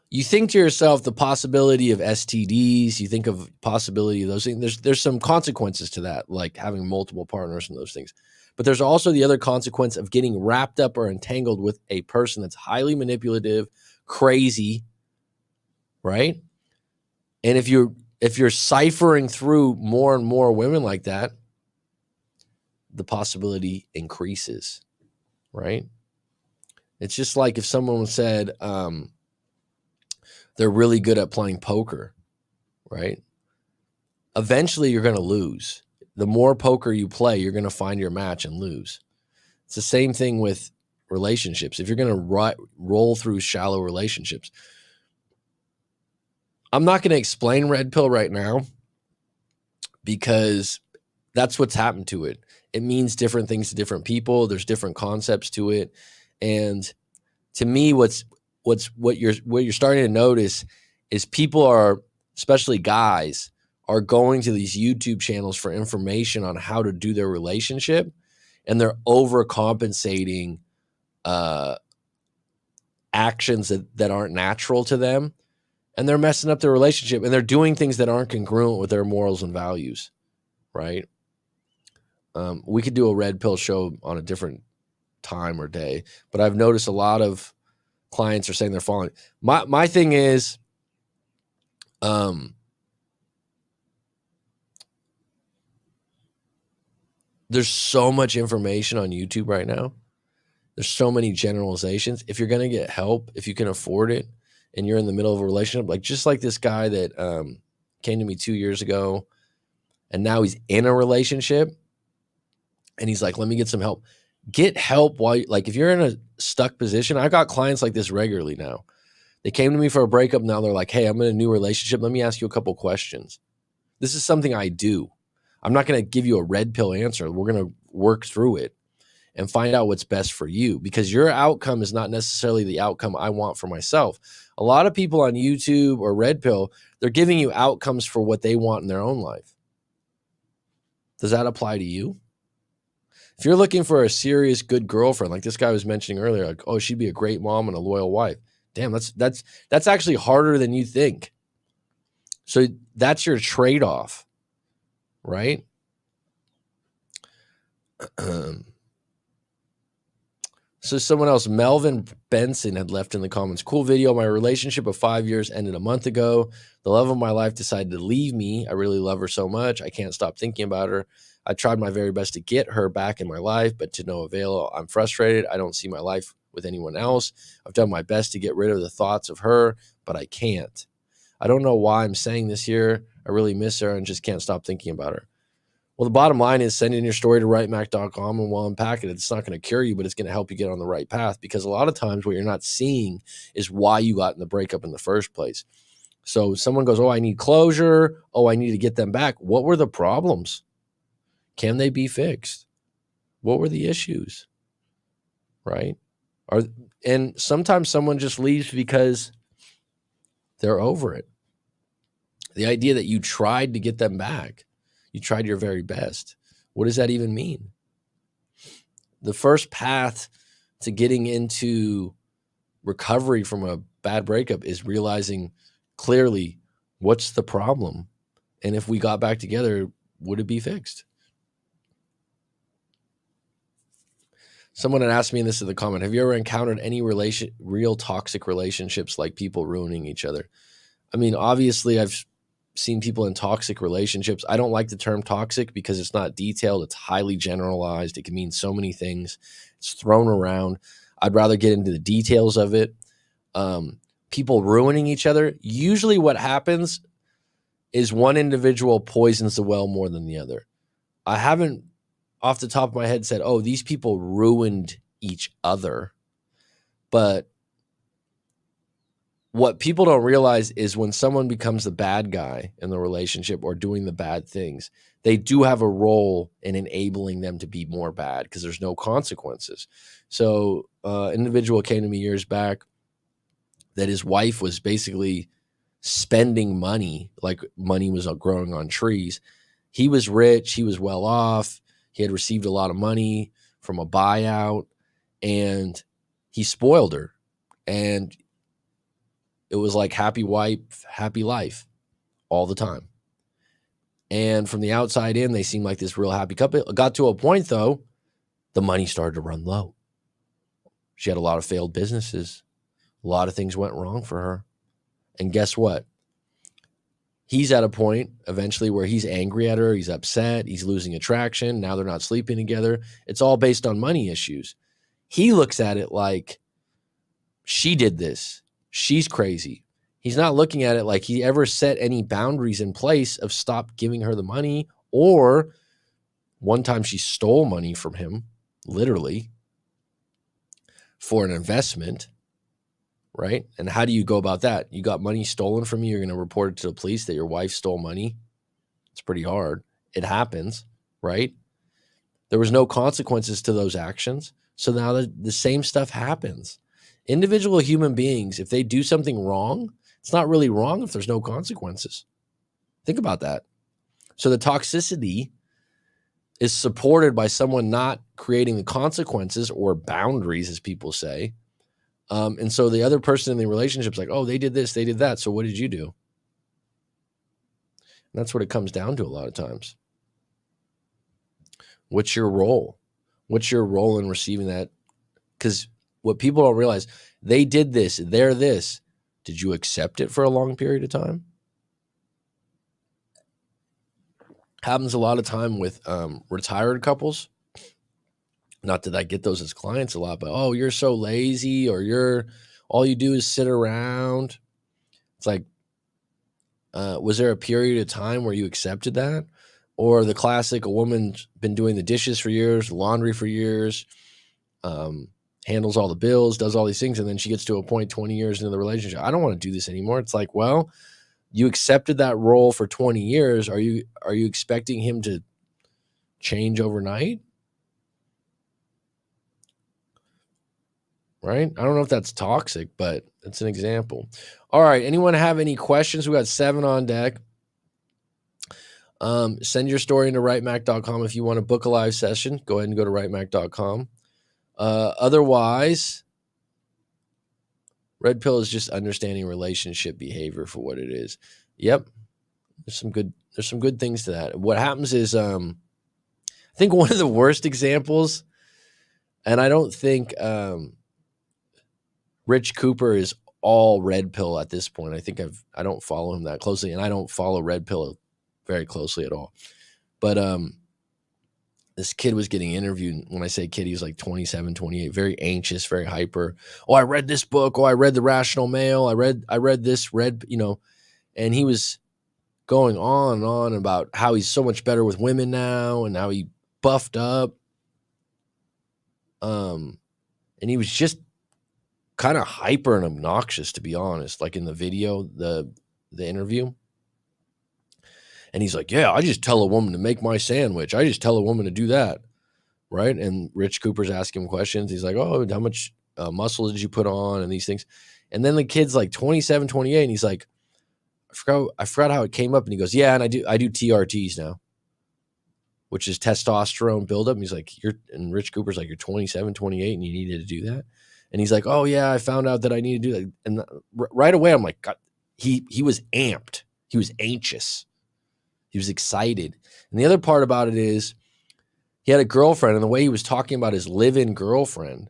you think to yourself the possibility of STDs, you think of possibility of those things. There's some consequences to that, like having multiple partners and those things. But there's also the other consequence of getting wrapped up or entangled with a person that's highly manipulative, crazy, right? And if you're ciphering through more and more women like that, the possibility increases, right? It's just like if someone said they're really good at playing poker, right? Eventually you're going to lose. The more poker you play, you're going to find your match and lose. It's the same thing with relationships. If you're going to roll through shallow relationships, I'm not going to explain red pill right now because that's what's happened to it. It means different things to different people. There's different concepts to it. And to me, what you're starting to notice is people are, especially guys, are going to these YouTube channels for information on how to do their relationship, and they're overcompensating actions that aren't natural to them, and they're messing up their relationship, and they're doing things that aren't congruent with their morals and values, right? We could do a red pill show on a different time or day, but I've noticed a lot of clients are saying they're falling. My thing is, there's so much information on YouTube right now. There's so many generalizations. If you're going to get help, if you can afford it, and you're in the middle of a relationship, like just like this guy that came to me 2 years ago, and now he's in a relationship, and he's like, let me get some help. Get help while like if you're in a stuck position. I got clients like this regularly now. They came to me for a breakup. Now they're like, hey, I'm in a new relationship. Let me ask you a couple questions. This is something I do. I'm not going to give you a red pill answer. We're going to work through it and find out what's best for you, because your outcome is not necessarily the outcome I want for myself. A lot of people on YouTube or red pill, they're giving you outcomes for what they want in their own life. Does that apply to you? If you're looking for a serious, good girlfriend, like this guy was mentioning earlier, like, oh, she'd be a great mom and a loyal wife. Damn, that's actually harder than you think. So that's your trade-off, right? So someone else, Melvin Benson, had left in the comments, cool video. My relationship of 5 years ended a month ago. The love of my life decided to leave me. I really love her so much. I can't stop thinking about her. I tried my very best to get her back in my life, but to no avail. I'm frustrated. I don't see my life with anyone else. I've done my best to get rid of the thoughts of her, but I can't. I don't know why I'm saying this here. I really miss her and just can't stop thinking about her. Well, the bottom line is send in your story to writemac.com and we'll unpack it. It's not going to cure you, but it's going to help you get on the right path, because a lot of times what you're not seeing is why you got in the breakup in the first place. So someone goes, oh, I need closure. Oh, I need to get them back. What were the problems? Can they be fixed? What were the issues? Right? And sometimes someone just leaves because they're over it. The idea that you tried to get them back, you tried your very best. What does that even mean? The first path to getting into recovery from a bad breakup is realizing clearly what's the problem. And if we got back together, would it be fixed? Someone had asked me, and this is the comment, have you ever encountered any real toxic relationships, like people ruining each other? I mean, obviously I've seen people in toxic relationships. I don't like the term toxic because it's not detailed. It's highly generalized. It can mean so many things. It's thrown around. I'd rather get into the details of it. People ruining each other. Usually what happens is one individual poisons the well more than the other. I haven't off the top of my head said, oh, these people ruined each other. But what people don't realize is when someone becomes the bad guy in the relationship or doing the bad things, they do have a role in enabling them to be more bad because there's no consequences. So an individual came to me years back. that his wife was basically spending money like money was growing on trees. He was rich. He was well off. He had received a lot of money from a buyout, and he spoiled her. And it was like happy wife, happy life all the time. And from the outside in, they seemed like this real happy couple. It got to a point, though, the money started to run low. She had a lot of failed businesses. A lot of things went wrong for her. And guess what? He's at a point eventually where he's angry at her. He's upset. He's losing attraction. Now they're not sleeping together. It's all based on money issues. He looks at it like she did this. She's crazy. He's not looking at it like he ever set any boundaries in place of stop giving her the money, or one time she stole money from him, literally, for an investment, right? And how do you go about that? You got money stolen from you. You're going to report it to the police that your wife stole money. It's pretty hard. It happens, right? There was no consequences to those actions. So now the same stuff happens. Individual human beings, if they do something wrong, it's not really wrong if there's no consequences. Think about that. So the toxicity is supported by someone not creating the consequences or boundaries, as people say. And so the other person in the relationship's like, oh, they did this, they did that. So what did you do? And that's what it comes down to a lot of times. What's your role? What's your role in receiving that? Because what people don't realize, they did this, they're this. Did you accept it for a long period of time? Happens a lot of time with retired couples. Not that I get those as clients a lot, but oh, you're so lazy, or all you do is sit around. It's like, was there a period of time where you accepted that? Or the classic, a woman's been doing the dishes for years, laundry for years, handles all the bills, does all these things, and then she gets to a point 20 years into the relationship, I don't want to do this anymore. It's like, well, you accepted that role for 20 years. Are you expecting him to change overnight? Right? I don't know if that's toxic, but it's an example. All right. Anyone have any questions? We got 7 on deck. Send your story into writemac.com. If you want to book a live session, go ahead and go to writemac.com. Otherwise, red pill is just understanding relationship behavior for what it is. Yep. There's some good things to that. What happens is, I think one of the worst examples, and I don't think, Rich Cooper is all red pill at this point. I think I don't follow him that closely, and I don't follow red pill very closely at all. But this kid was getting interviewed. When I say kid, he was like 27, 28, very anxious, very hyper. Oh, I read this book. Oh, I read The Rational Male. I read this and he was going on and on about how he's so much better with women now and how he buffed up. And he was just kind of hyper and obnoxious, to be honest, like in the video, the interview. And he's like, yeah, I just tell a woman to make my sandwich. I just tell a woman to do that. Right. And Rich Cooper's asking him questions. He's like, oh, how much muscle did you put on and these things? And then the kid's like 27, 28. And he's like, I forgot how it came up. And he goes, yeah, and I do TRTs now, which is testosterone buildup. And he's like, and Rich Cooper's like, you're 27, 28 and you needed to do that. And he's like, oh yeah, I found out that I need to do that. And right away, I'm like, God, he was amped. He was anxious. He was excited. And the other part about it is he had a girlfriend, and the way he was talking about his live-in girlfriend,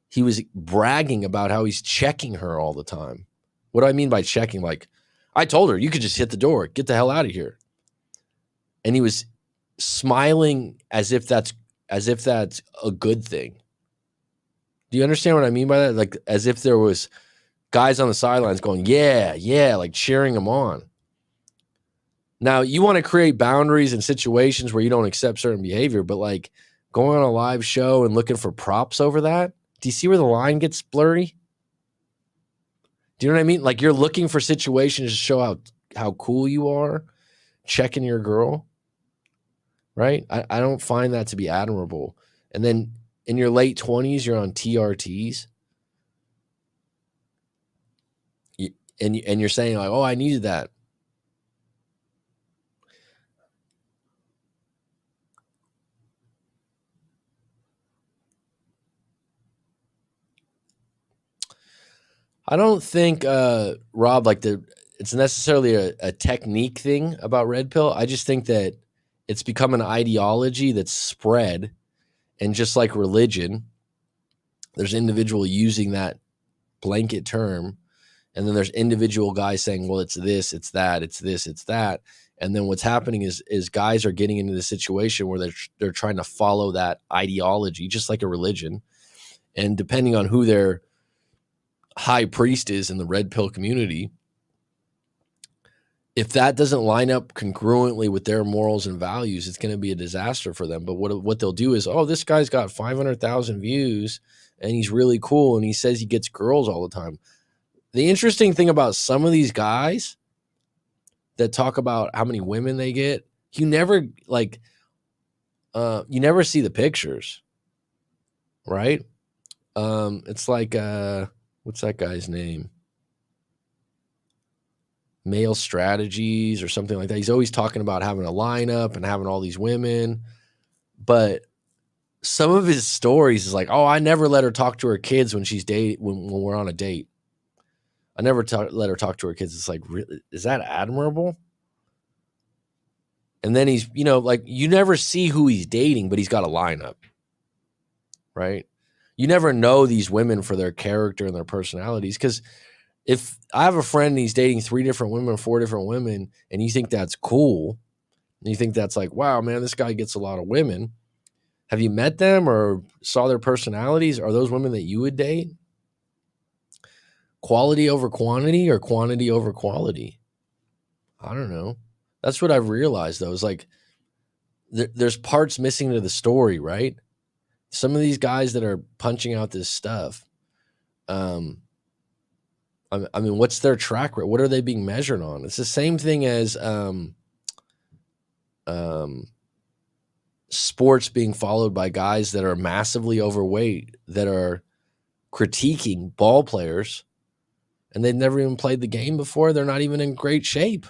he was bragging about how he's checking her all the time. What do I mean by checking? Like, I told her, you could just hit the door, get the hell out of here. And he was smiling as if that's a good thing. Do you understand what I mean by that? Like, as if there was guys on the sidelines going, yeah, like cheering him on. Now, you want to create boundaries in situations where you don't accept certain behavior, but like going on a live show and looking for props over that, do you see where the line gets blurry? Do you know what I mean? Like, you're looking for situations to show how cool you are, checking your girl, right? I don't find that to be admirable. And then in your late 20s, you're on TRTs. and you're saying like, oh, I needed that. I don't think, Rob, like it's necessarily a technique thing about red pill. I just think that it's become an ideology that's spread, and just like religion, there's individual using that blanket term, and then there's individual guys saying, well, it's this, it's that, it's this, it's that. And then what's happening is guys are getting into the situation where they're trying to follow that ideology, just like a religion. And depending on who their high priest is in the red pill community, if that doesn't line up congruently with their morals and values, it's going to be a disaster for them. But what they'll do is, oh, this guy's got 500,000 views and he's really cool and he says he gets girls all the time. The interesting thing about some of these guys that talk about how many women they get, you never see the pictures, right? It's like, what's that guy's name? Male Strategies or something like that. He's always talking about having a lineup and having all these women. But some of his stories is like, oh, I never let her talk to her kids when she's when we're on a date. I never let her talk to her kids. It's like, really? Is that admirable? And then he's, like, you never see who he's dating, but he's got a lineup, right? You never know these women for their character and their personalities. Because if I have a friend and he's dating 3 different women, 4 different women, and you think that's cool, and you think that's like, wow, man, this guy gets a lot of women. Have you met them or saw their personalities? Are those women that you would date? Quality over quantity or quantity over quality? I don't know. That's what I've realized, though. Is like there's parts missing to the story, right? Some of these guys that are punching out this stuff, I mean, what's their track rate? What are they being measured on? It's the same thing as sports being followed by guys that are massively overweight, that are critiquing ball players, and they've never even played the game before. They're not even in great shape.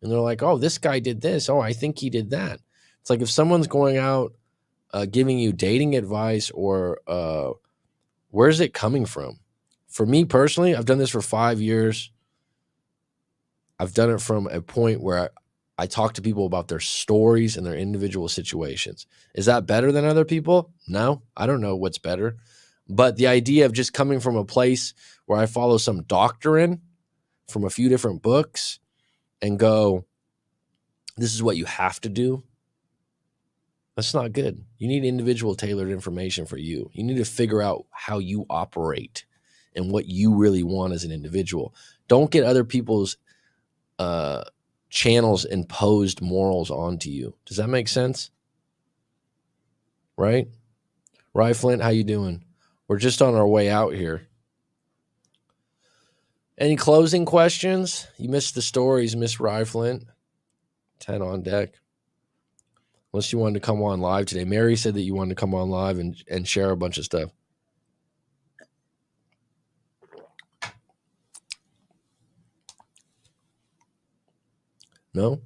And they're like, oh, this guy did this. Oh, I think he did that. It's like if someone's going out giving you dating advice, or where's it coming from? For me personally, I've done this for 5 years. I've done it from a point where I talk to people about their stories and their individual situations. Is that better than other people? No, I don't know what's better. But the idea of just coming from a place where I follow some doctrine from a few different books and go, this is what you have to do, that's not good. You need individual tailored information for you. You need to figure out how you operate and what you really want as an individual. Don't get other people's channels imposed morals onto you. Does that make sense? Right? Rye Flint, how you doing? We're just on our way out here. Any closing questions? You missed the stories, Miss Rye Flint. 10 on deck. Unless you wanted to come on live today. Mary said that you wanted to come on live and share a bunch of stuff. No?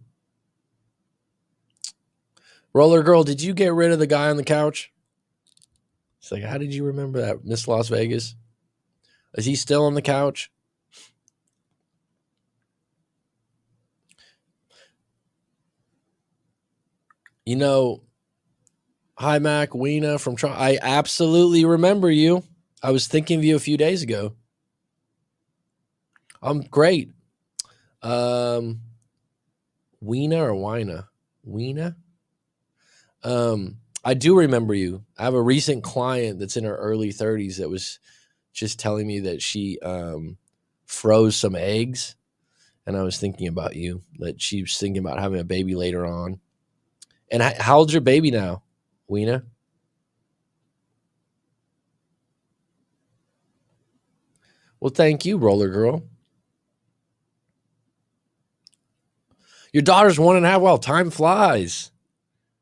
Roller Girl, did you get rid of the guy on the couch? It's like, how did you remember that, Miss Las Vegas? Is he still on the couch? Hi, Mac, Weena from Toronto. I absolutely remember you. I was thinking of you a few days ago. I'm great. Weena or Wina? Weena? I do remember you. I have a recent client that's in her early 30s that was just telling me that she froze some eggs, and I was thinking about you, that she was thinking about having a baby later on. And how old's your baby now, Weena? Well, thank you, Roller Girl. Your daughter's 1.5. Well, time flies.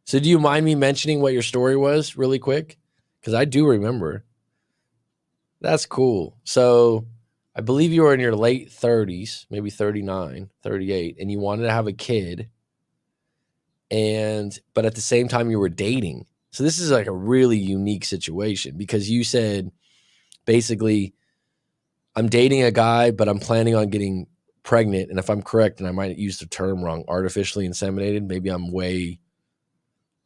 So do you mind me mentioning what your story was really quick? Because I do remember. That's cool. So I believe you were in your late 30s, maybe 39, 38, and you wanted to have a kid. But at the same time you were dating. So this is like a really unique situation because you said basically, I'm dating a guy, but I'm planning on getting pregnant. And if I'm correct, and I might use the term wrong, artificially inseminated, maybe I'm way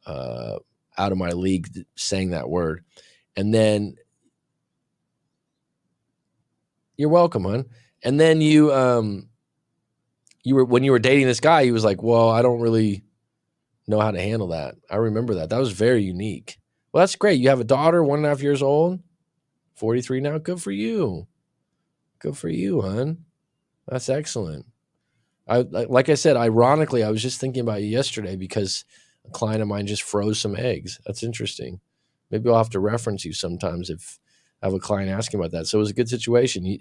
out of my league saying that word. And then you're welcome, hon. And then you were, when you were dating this guy, he was like, well, I don't really know how to handle that. I remember that. That was very unique. Well, that's great. You have a daughter, 1.5 years old, 43 now. Good for you. Good for you, hon. That's excellent. Like I said, ironically, I was just thinking about you yesterday because a client of mine just froze some eggs. That's interesting. Maybe I'll have to reference you sometimes if I have a client asking about that. So it was a good situation.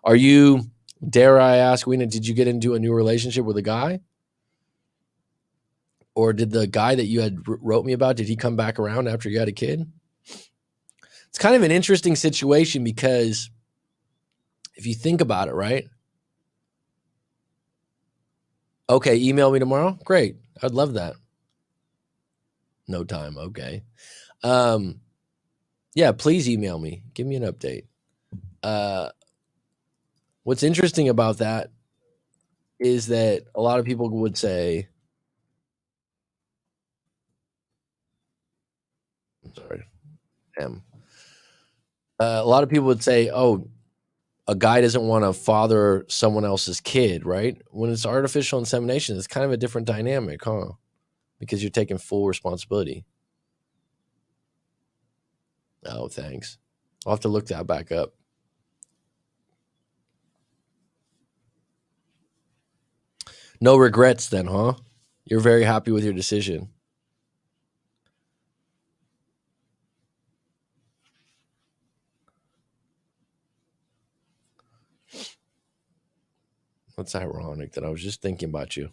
Are you, dare I ask, Weena, did you get into a new relationship with a guy? Or did the guy that you had wrote me about, did he come back around after you had a kid? It's kind of an interesting situation because if you think about it, right? Okay, email me tomorrow. Great. I'd love that. No time. Okay. Yeah, please email me. Give me an update. What's interesting about that is that a lot of people would say, I'm sorry, a lot of people would say, oh, a guy doesn't want to father someone else's kid, right? When it's artificial insemination, it's kind of a different dynamic, huh? Because you're taking full responsibility. Oh, thanks. I'll have to look that back up. No regrets then, huh? You're very happy with your decision. That's ironic that I was just thinking about you.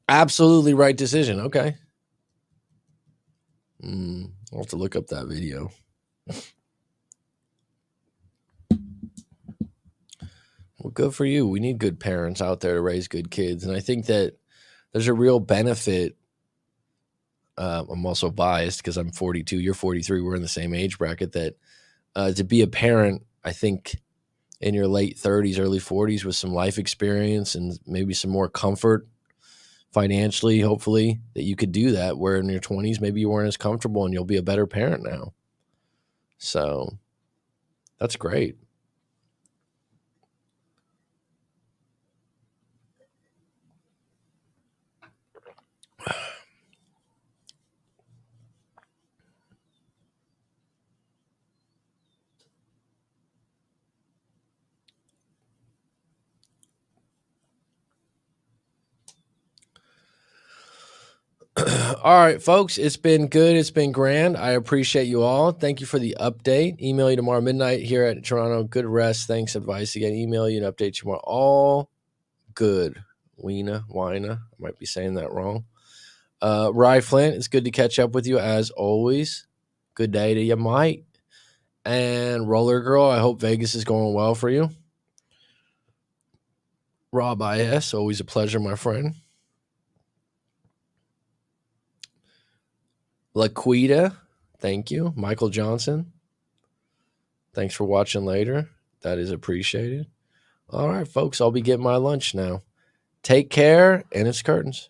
Absolutely right decision. Okay. I'll have to look up that video. Well, good for you. We need good parents out there to raise good kids. And I think that there's a real benefit. I'm also biased because I'm 42, you're 43, we're in the same age bracket, that to be a parent, I think in your late 30s, early 40s with some life experience and maybe some more comfort financially, hopefully, that you could do that, where in your 20s, maybe you weren't as comfortable and you'll be a better parent now. So that's great. All right, folks, it's been good. It's been grand. I appreciate you all. Thank you for the update. Email you tomorrow midnight here at Toronto. Good rest. Thanks. Advice again. Email you and update you tomorrow. All good. Weena. I might be saying that wrong. Rye Flint, it's good to catch up with you as always. Good day to you, Mike. And Roller Girl, I hope Vegas is going well for you. Rob IS, always a pleasure, my friend. Laquita, thank you. Michael Johnson, thanks for watching later. That is appreciated. All right, folks, I'll be getting my lunch now. Take care, and it's curtains.